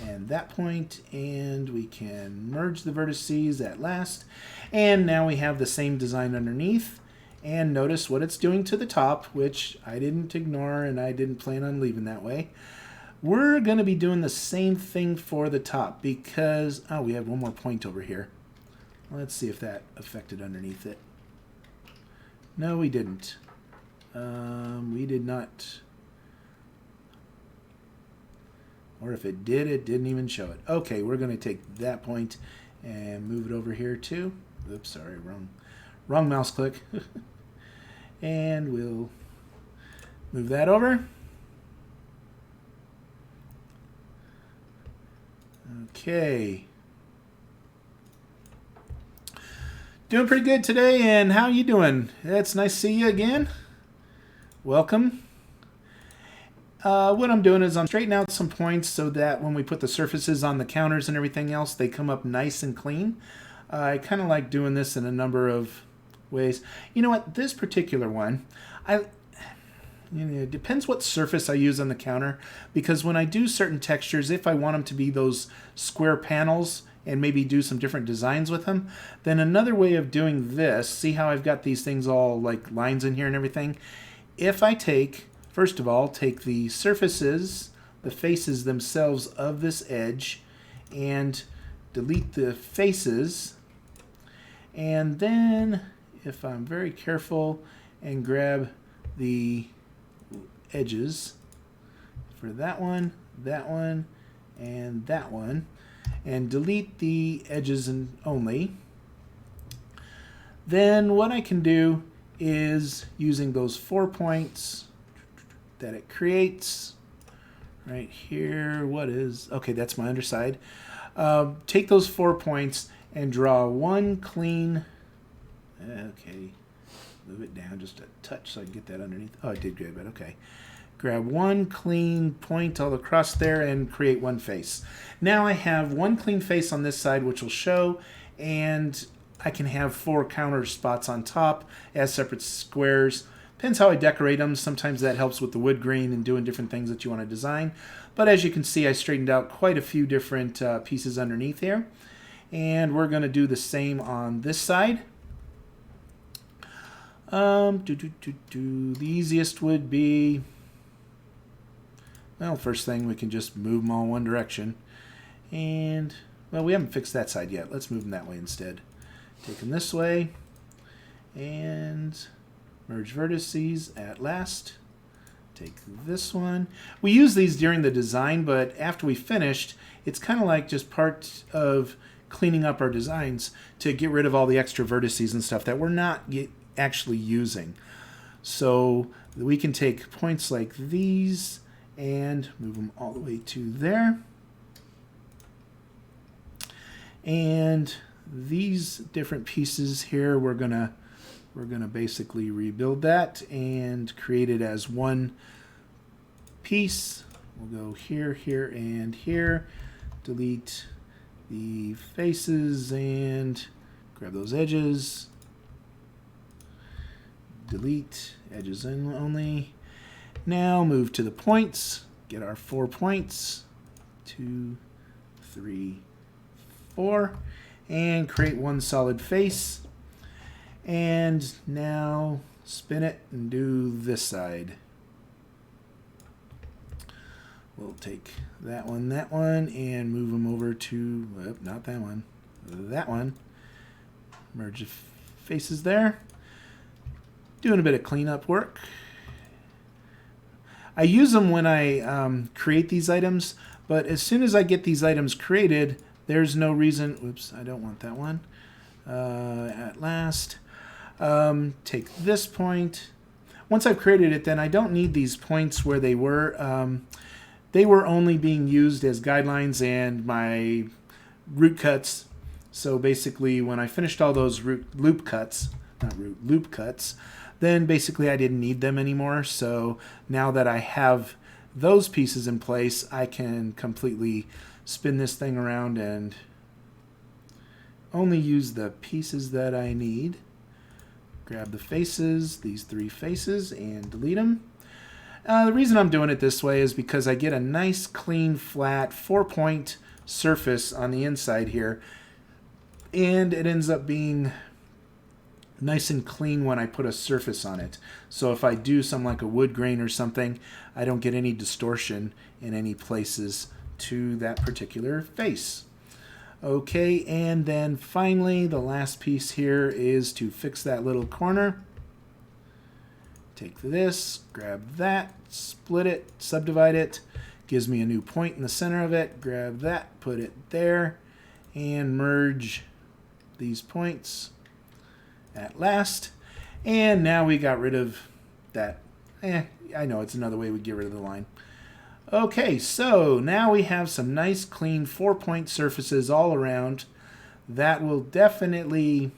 and that point, and we can merge the vertices at last. And now we have the same design underneath. And notice what it's doing to the top, which I didn't ignore and I didn't plan on leaving that way. We're going to be doing the same thing for the top because, oh, we have one more point over here. Let's see if that affected underneath it. No, we didn't. We did not. Or if it did, it didn't even show it. Okay, we're going to take that point and move it over here too. Oops, sorry, wrong mouse click. And we'll move that over. Okay. Doing pretty good today, and how you doing? It's nice to see you again. Welcome. What I'm doing is I'm straightening out some points so that when we put the surfaces on the counters and everything else, they come up nice and clean. I kind of like doing this in a number of ways. You know what? This particular one, it depends what surface I use on the counter, because when I do certain textures, if I want them to be those square panels and maybe do some different designs with them, then another way of doing this, see how I've got these things all like lines in here and everything? If I take, first of all, take the surfaces, the faces themselves of this edge, and delete the faces, and then if I'm very careful and grab the edges for that one, and that one, and delete the edges only, then what I can do is, using those 4 points that it creates right here, okay, that's my underside. Take those 4 points and draw one clean, okay, move it down just a touch so I can get that underneath. Oh, I did grab it, okay. Grab one clean point all across there and create one face. Now I have one clean face on this side which will show, and I can have 4 counter spots on top as separate squares. Depends how I decorate them. Sometimes that helps with the wood grain and doing different things that you want to design. But as you can see, I straightened out quite a few different pieces underneath here. And we're going to do the same on this side. The easiest would be, well, first thing, we can just move them all one direction. And, well, we haven't fixed that side yet. Let's move them that way instead. Take them this way. And merge vertices at last. Take this one. We use these during the design, but after we finished, it's kind of like just part of cleaning up our designs to get rid of all the extra vertices and stuff that we're not actually using. So we can take points like these and move them all the way to there. And these different pieces here, we're gonna basically rebuild that and create it as one piece. We'll go here, here, and here. Delete the faces and grab those edges. delete, edges in only. Now move to the points, get our 4 points, 2, 3, 4, and create one solid face. And now spin it and do this side. We'll take that one, and move them over to, not that one, that one. Merge the faces there. Doing a bit of cleanup work. I use them when I create these items, but as soon as I get these items created, there's no reason, oops, I don't want that one. At last, take this point. Once I've created it, then I don't need these points where they were. They were only being used as guidelines and my root cuts. So basically, when I finished all those loop cuts, then basically I didn't need them anymore. So now that I have those pieces in place, I can completely spin this thing around and only use the pieces that I need. Grab the faces, these 3 faces, and delete them. The reason I'm doing it this way is because I get a nice, clean, flat 4-point surface on the inside here, and it ends up being nice and clean when I put a surface on it. So if I do something like a wood grain or something, I don't get any distortion in any places to that particular face. Okay, and then finally the last piece here is to fix that little corner. Take this, grab that, split it, subdivide it, gives me a new point in the center of it. Grab that, put it there, and merge these points at last. And now we got rid of that. I know it's another way we get rid of the line. Okay, so now we have some nice clean 4-point surfaces all around. That will definitely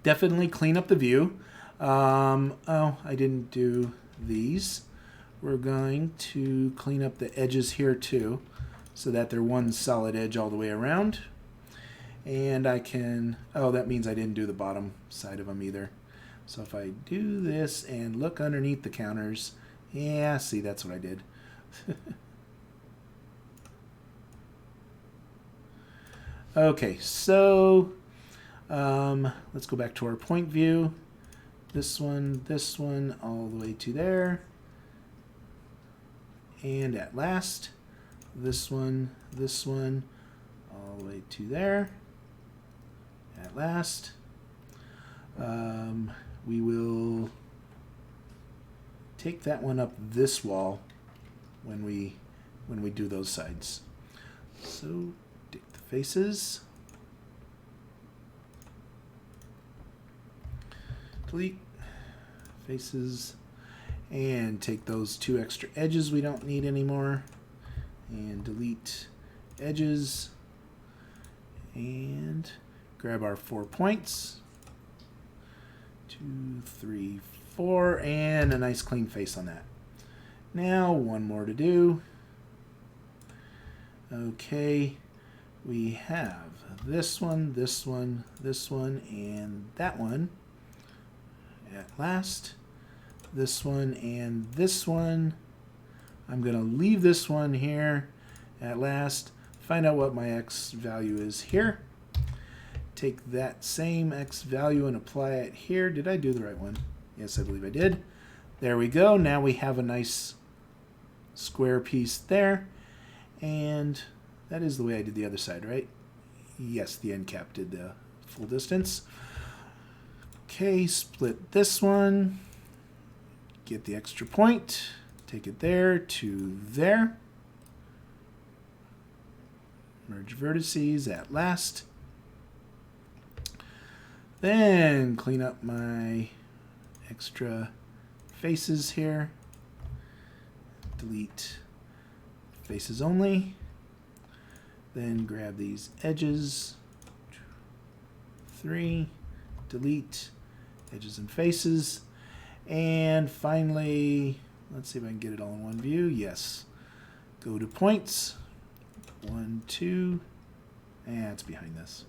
clean up the view. Oh, I didn't do these. We're going to clean up the edges here too, so that they're one solid edge all the way around. And I can, oh, that means I didn't do the bottom side of them either. So if I do this and look underneath the counters, yeah, see, that's what I did. Okay, so let's go back to our point view. This one, all the way to there. And at last, this one, all the way to there. At last, we will take that one up this wall when we do those sides. So take the faces, delete faces, and take those 2 extra edges we don't need anymore, and delete edges, and grab our 4 points, 2, 3, 4, and a nice clean face on that. Now one more to do. Okay, we have this one, and that one. At last, this one and this one. I'm going to leave this one here. At last, find out what my X value is here. Take that same X value and apply it here. Did I do the right one? Yes, I believe I did. There we go. Now we have a nice square piece there. And that is the way I did the other side, right? Yes, the end cap did the full distance. Okay, split this one. Get the extra point. Take it there to there. Merge vertices at last. Then clean up my extra faces here. Delete faces only. Then grab these edges. 3. Delete edges and faces. And finally, let's see if I can get it all in one view. Yes. Go to points. 1, 2. And it's behind this.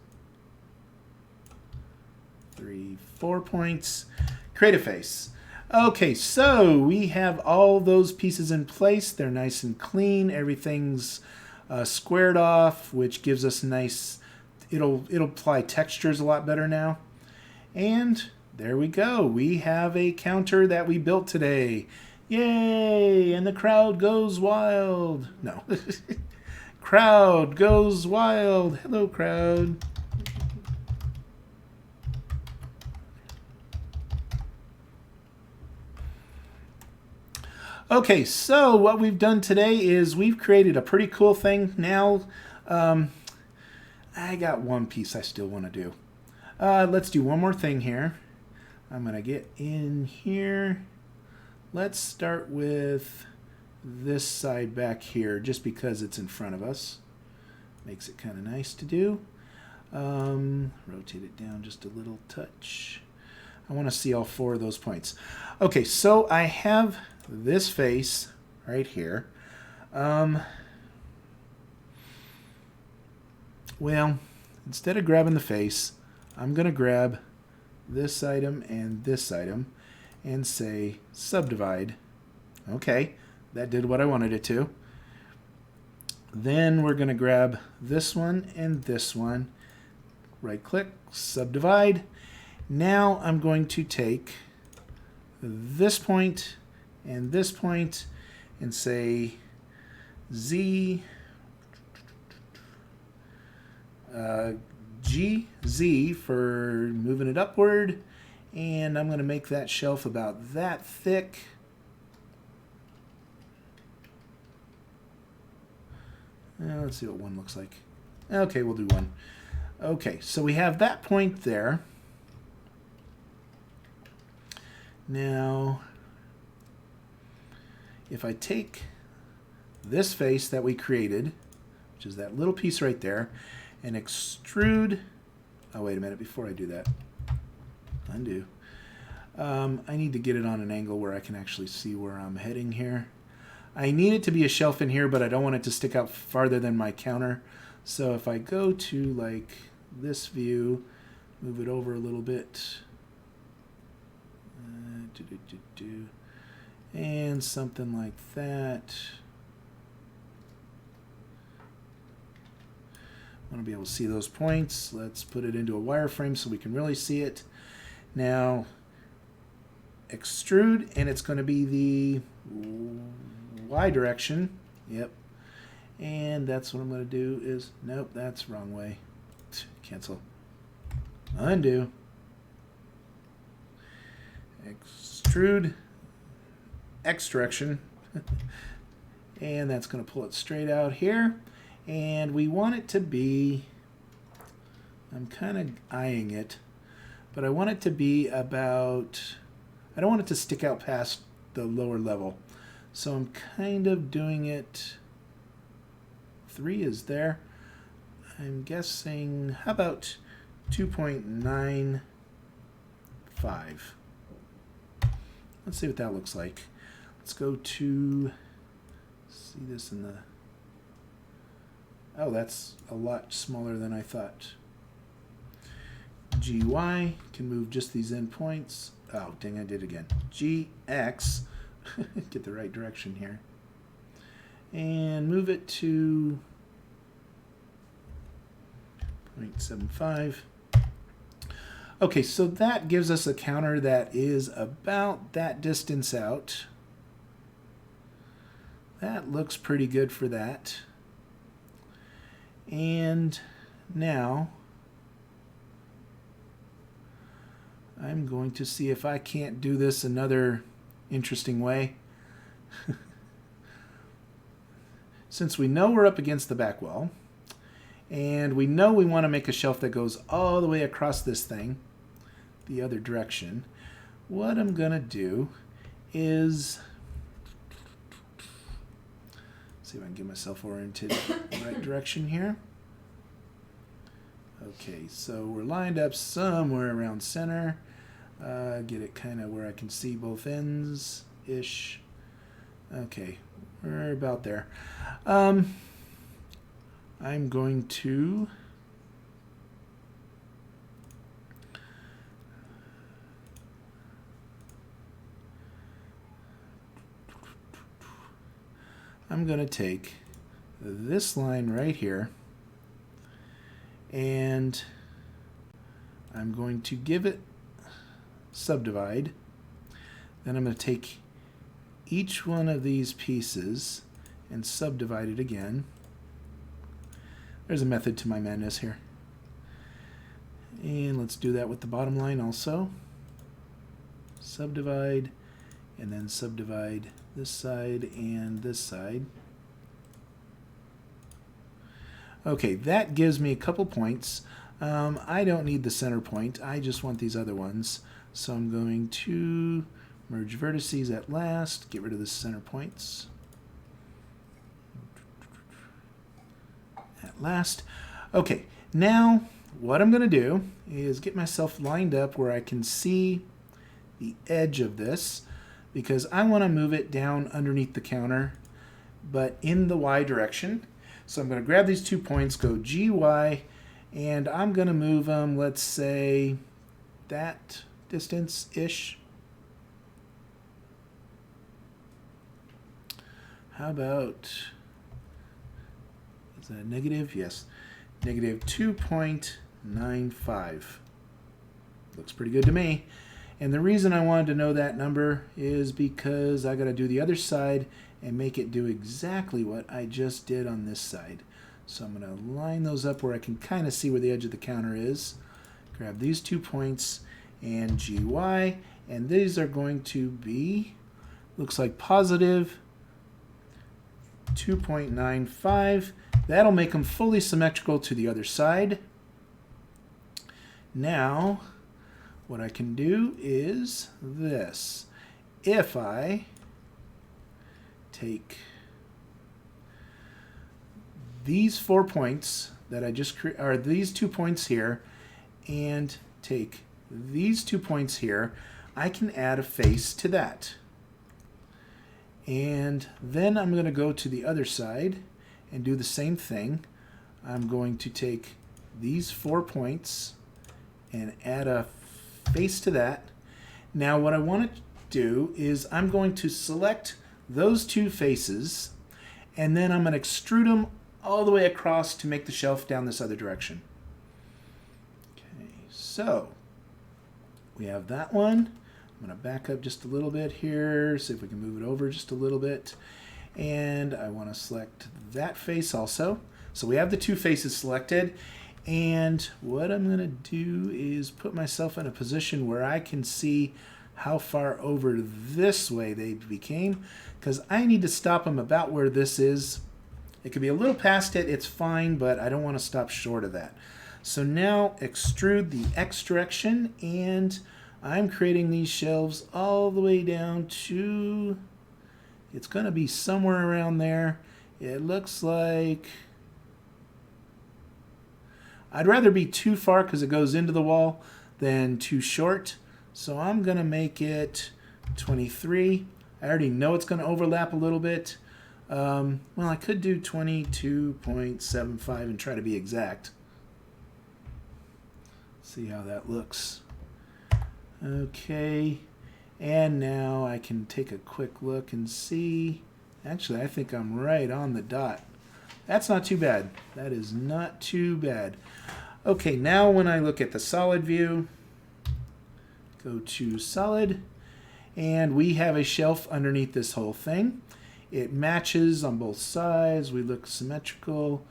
3, 4 points. Create a face. Okay, so we have all those pieces in place. They're nice and clean. Everything's squared off, which gives us nice, it'll apply textures a lot better now. And there we go. We have a counter that we built today. Yay! And the crowd goes wild. No. Crowd goes wild. Hello, crowd. Okay, so what we've done today is we've created a pretty cool thing. Now, I got one piece I still want to do. Let's do one more thing here. I'm going to get in here. Let's start with this side back here, just because it's in front of us. Makes it kind of nice to do. Rotate it down just a little touch. I want to see all 4 of those points. Okay, so I have this face right here. Well, instead of grabbing the face, I'm going to grab this item and this item and say subdivide. Okay, that did what I wanted it to. Then we're going to grab this one and this one. Right click, subdivide. Now I'm going to take this point and this point and say Z, GZ for moving it upward. And I'm going to make that shelf about that thick. Let's see what 1 looks like. Okay, we'll do 1. Okay, so we have that point there. Now, if I take this face that we created, which is that little piece right there, and extrude, oh wait a minute, before I do that, undo. I need to get it on an angle where I can actually see where I'm heading here. I need it to be a shelf in here, but I don't want it to stick out farther than my counter. So if I go to like this view, move it over a little bit, and something like that. I want to be able to see those points. Let's put it into a wireframe so we can really see it. Now, extrude, and it's going to be the Y direction. Yep. And that's what I'm going to do is, nope, that's wrong way. Cancel. Undo. Extrude. X direction. And that's going to pull it straight out here. And we want it to be, I'm kind of eyeing it, but I want it to be about, I don't want it to stick out past the lower level. So I'm kind of doing it, 3 is there. I'm guessing, how about 2.95? Let's see what that looks like. Let's go to, see this in the, oh, that's a lot smaller than I thought. GY can move just these endpoints. Oh, dang, I did again. GX, get the right direction here. And move it to 0.75. Okay, so that gives us a counter that is about that distance out. That looks pretty good for that. And now I'm going to see if I can't do this another interesting way. Since we know we're up against the back wall, and we know we want to make a shelf that goes all the way across this thing, the other direction, what I'm going to do is, see if I can get myself oriented in the right direction here. Okay, so we're lined up somewhere around center. Get it kind of where I can see both ends-ish. Okay, we're about there. I'm going to I'm going to take this line right here and I'm going to give it subdivide. Then I'm going to take each one of these pieces and subdivide it again. There's a method to my madness here. And let's do that with the bottom line also. Subdivide, and then subdivide this side and this side. Okay, that gives me a couple points. I don't need the center point. I just want these other ones. So I'm going to merge vertices at last, get rid of the center points. At last. Okay, now what I'm going to do is get myself lined up where I can see the edge of this, because I want to move it down underneath the counter, but in the Y direction. So I'm going to grab these 2 points, go GY, and I'm going to move them, let's say, that distance-ish. How about, is that a negative? Yes. Negative 2.95. Looks pretty good to me. And the reason I wanted to know that number is because I got to do the other side and make it do exactly what I just did on this side. So I'm going to line those up where I can kind of see where the edge of the counter is. Grab these 2 points and GY, and these are going to be, looks like positive 2.95. That'll make them fully symmetrical to the other side. Now, what I can do is this. If I take these 4 points that I just or these 2 points here and take these 2 points here, I can add a face to that. And then I'm going to go to the other side and do the same thing. I'm going to take these 4 points and add a face to that. Now what I want to do is I'm going to select those 2 faces, and then I'm going to extrude them all the way across to make the shelf down this other direction. Okay, so we have that one. I'm going to back up just a little bit here, see if we can move it over just a little bit. And I want to select that face also. So we have the 2 faces selected. And what I'm going to do is put myself in a position where I can see how far over this way they became, because I need to stop them about where this is. It could be a little past it, it's fine, but I don't want to stop short of that. So now extrude the X direction, and I'm creating these shelves all the way down to, it's going to be somewhere around there. It looks like, I'd rather be too far because it goes into the wall than too short. So I'm going to make it 23. I already know it's going to overlap a little bit. Well, I could do 22.75 and try to be exact. See how that looks. Okay. And now I can take a quick look and see. Actually, I think I'm right on the dot. That's not too bad. That is not too bad. Okay, now when I look at the solid view, go to solid, and we have a shelf underneath this whole thing. It matches on both sides. We look symmetrical.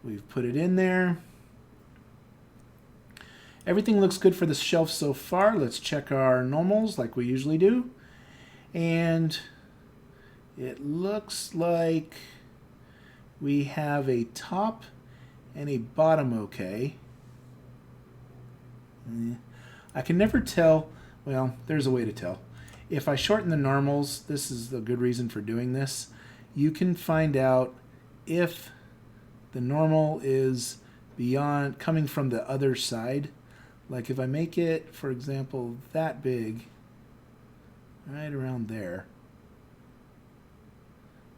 We've put it in there. Everything looks good for the shelf so far. Let's check our normals like we usually do. And it looks like we have a top and a bottom okay. I can never tell. Well, there's a way to tell. If I shorten the normals, this is a good reason for doing this. You can find out if the normal is beyond, coming from the other side. Like if I make it, for example, that big, right around there.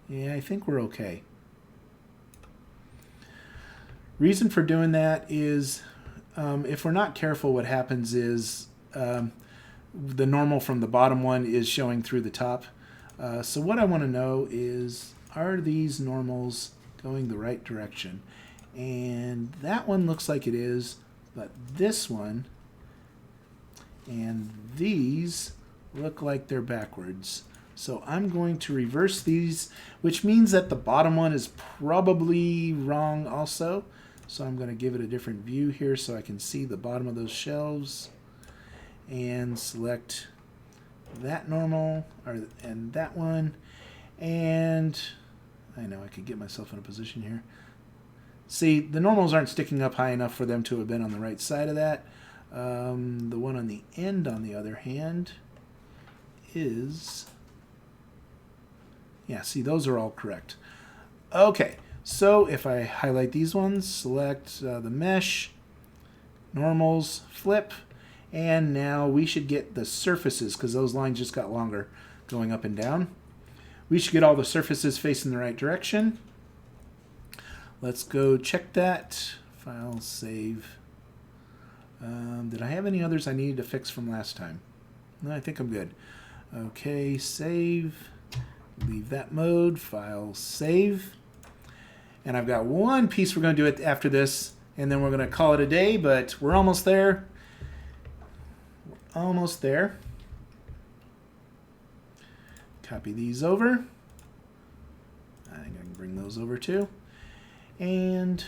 Yeah, I think we're okay. Reason for doing that is if we're not careful, what happens is the normal from the bottom one is showing through the top. So what I want to know is are these normals going the right direction? And that one looks like it is, but this one and these look like they're backwards. So I'm going to reverse these, which means that the bottom one is probably wrong also. So I'm going to give it a different view here so I can see the bottom of those shelves and select that normal and that one. And I know I could get myself in a position here. See, the normals aren't sticking up high enough for them to have been on the right side of that. The one on the end, on the other hand, is... Yeah, see, those are all correct. Okay, so if I highlight these ones, select the mesh, normals, flip, and now we should get the surfaces, because those lines just got longer going up and down. We should get all the surfaces facing the right direction. Let's go check that. File, save. Did I have any others I needed to fix from last time? No, I think I'm good. Okay, save. Leave that mode. File, save. And I've got one piece we're going to do it after this, and then we're going to call it a day, but we're almost there. We're almost there. Copy these over. I think I can bring those over too. And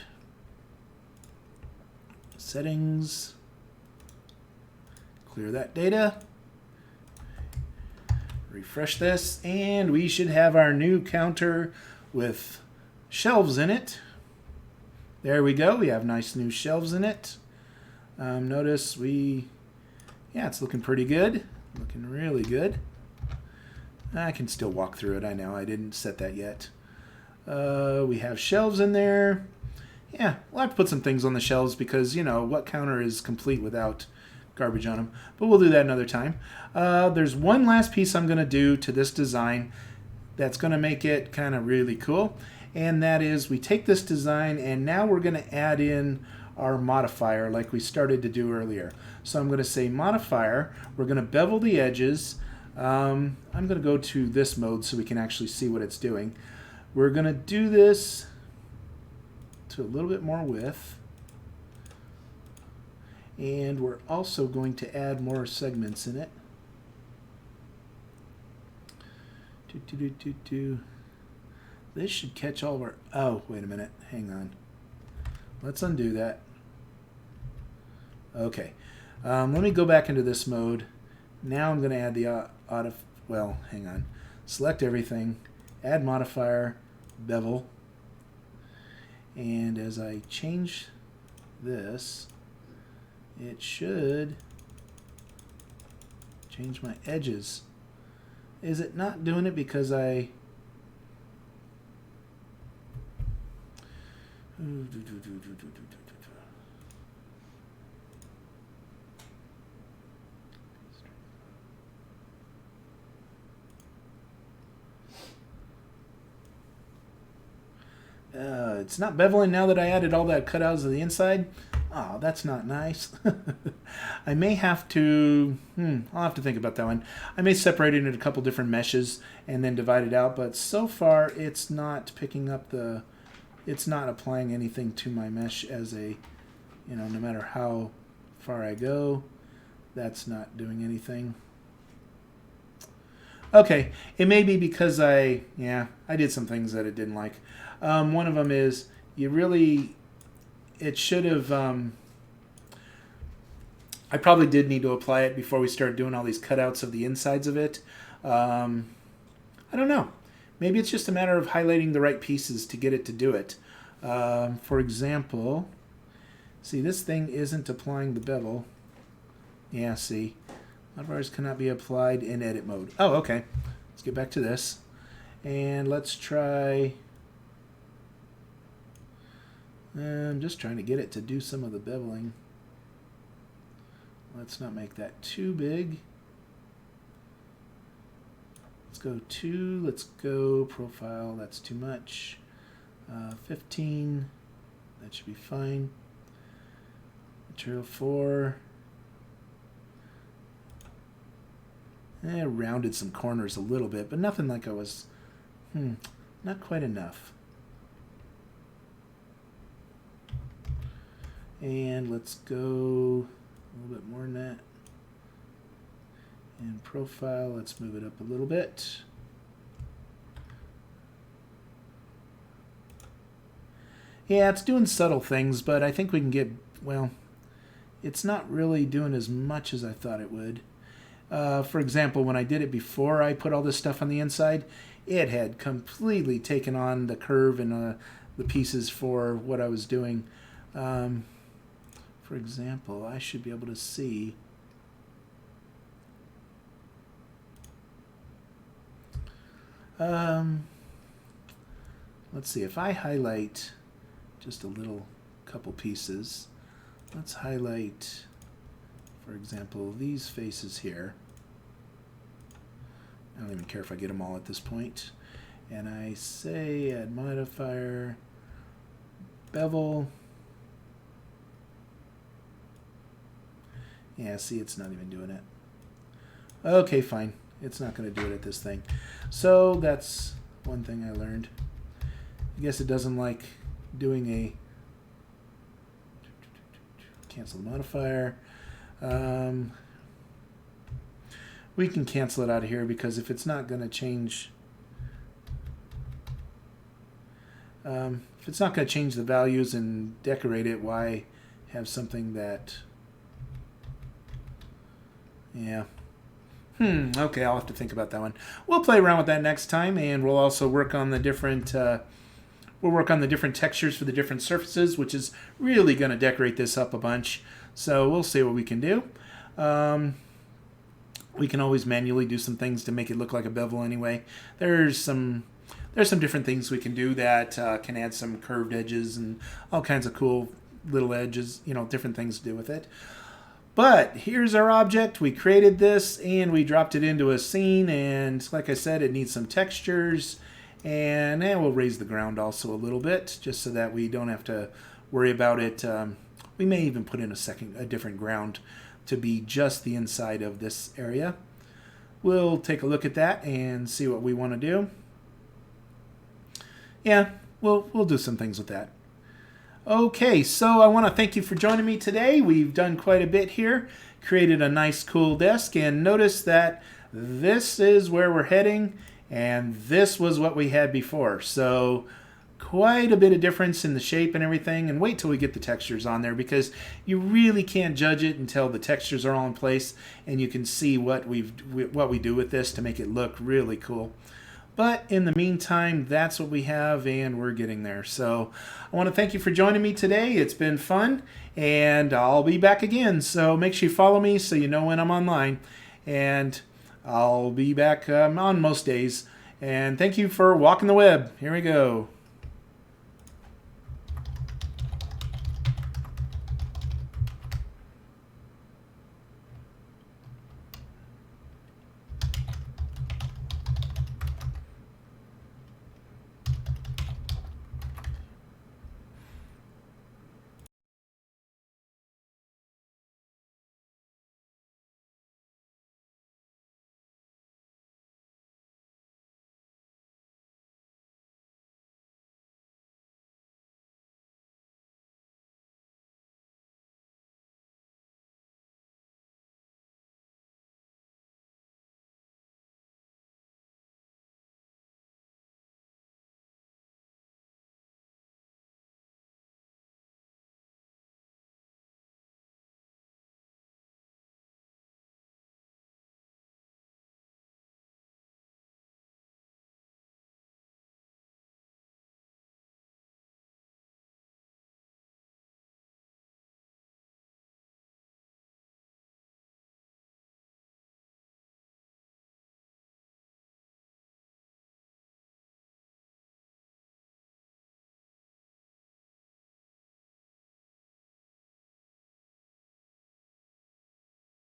settings. Clear that data. Refresh this, and we should have our new counter with shelves in it. There we go. We have nice new shelves in it. Notice yeah, it's looking pretty good. Looking really good. I can still walk through it. I know I didn't set that yet. We have shelves in there. Yeah, we'll have to put some things on the shelves because, you know, what counter is complete without garbage on them? But we'll do that another time. There's one last piece I'm going to do to this design that's going to make it kind of really cool. And that is we take this design and now we're going to add in our modifier like we started to do earlier. So I'm going to say modifier. We're going to bevel the edges. I'm going to go to this mode so we can actually see what it's doing. We're going to do this to a little bit more width. And we're also going to add more segments in it. This should catch all of our... Oh, wait a minute. Hang on. Let's undo that. Okay. Let me go back into this mode. Now I'm going to add the well, hang on. Select everything. Add modifier. Bevel. And as I change this, it should change my edges. Is it not doing it because I... It's not beveling now that I added all that cutouts of the inside. Oh, that's not nice. I may have to, I'll have to think about that one. I may separate it into a couple different meshes and then divide it out, but so far it's not picking up it's not applying anything to my mesh as a, no matter how far I go, that's not doing anything. Okay, it may be because I did some things that it didn't like. One of them is it should have, I probably did need to apply it before we started doing all these cutouts of the insides of it. I don't know. Maybe it's just a matter of highlighting the right pieces to get it to do it. For example, see, this thing isn't applying the bevel. Yeah, see. Modifiers cannot be applied in edit mode. Oh, okay. Let's get back to this. And let's try... I'm just trying to get it to do some of the beveling. Let's not make that too big. Let's go 2. Let's go profile. That's too much. 15. That should be fine. Material 4. I rounded some corners a little bit, but nothing like I was... Not quite enough. And let's go a little bit more than that. And profile, let's move it up a little bit. Yeah, it's doing subtle things, but I think we can get, well, it's not really doing as much as I thought it would. For example, when I did it before I put all this stuff on the inside, it had completely taken on the curve and the pieces for what I was doing. For example, I should be able to see. Let's see, if I highlight just a little couple pieces, let's highlight, for example, these faces here. I don't even care if I get them all at this point. And I say add modifier, bevel. Yeah, see, it's not even doing it. Okay, fine. It's not going to do it at this thing. So that's one thing I learned. I guess it doesn't like doing a cancel the modifier. We can cancel it out of here because if it's not going to change, if it's not going to change the values and decorate it, why have something that, yeah. Okay, I'll have to think about that one. We'll play around with that next time, and we'll also work on the different textures for the different surfaces, which is really going to decorate this up a bunch. So we'll see what we can do. We can always manually do some things to make it look like a bevel anyway. There's some different things we can do that can add some curved edges and all kinds of cool little edges, different things to do with it. But here's our object. We created this and we dropped it into a scene, and like I said, it needs some textures, and we'll raise the ground also a little bit just so that we don't have to worry about it. We may even put in a different ground to be just the inside of this area. We'll take a look at that and see what we want to do. Yeah, we'll do some things with that. Okay, so I want to thank you for joining me today. We've done quite a bit here, created a nice cool desk, and notice that this is where we're heading, and this was what we had before. So quite a bit of difference in the shape and everything, and wait till we get the textures on there because you really can't judge it until the textures are all in place and you can see what we do with this to make it look really cool. But in the meantime, that's what we have, and we're getting there. So I want to thank you for joining me today. It's been fun, and I'll be back again. So make sure you follow me so you know when I'm online. And I'll be back on most days. And thank you for walking the web. Here we go.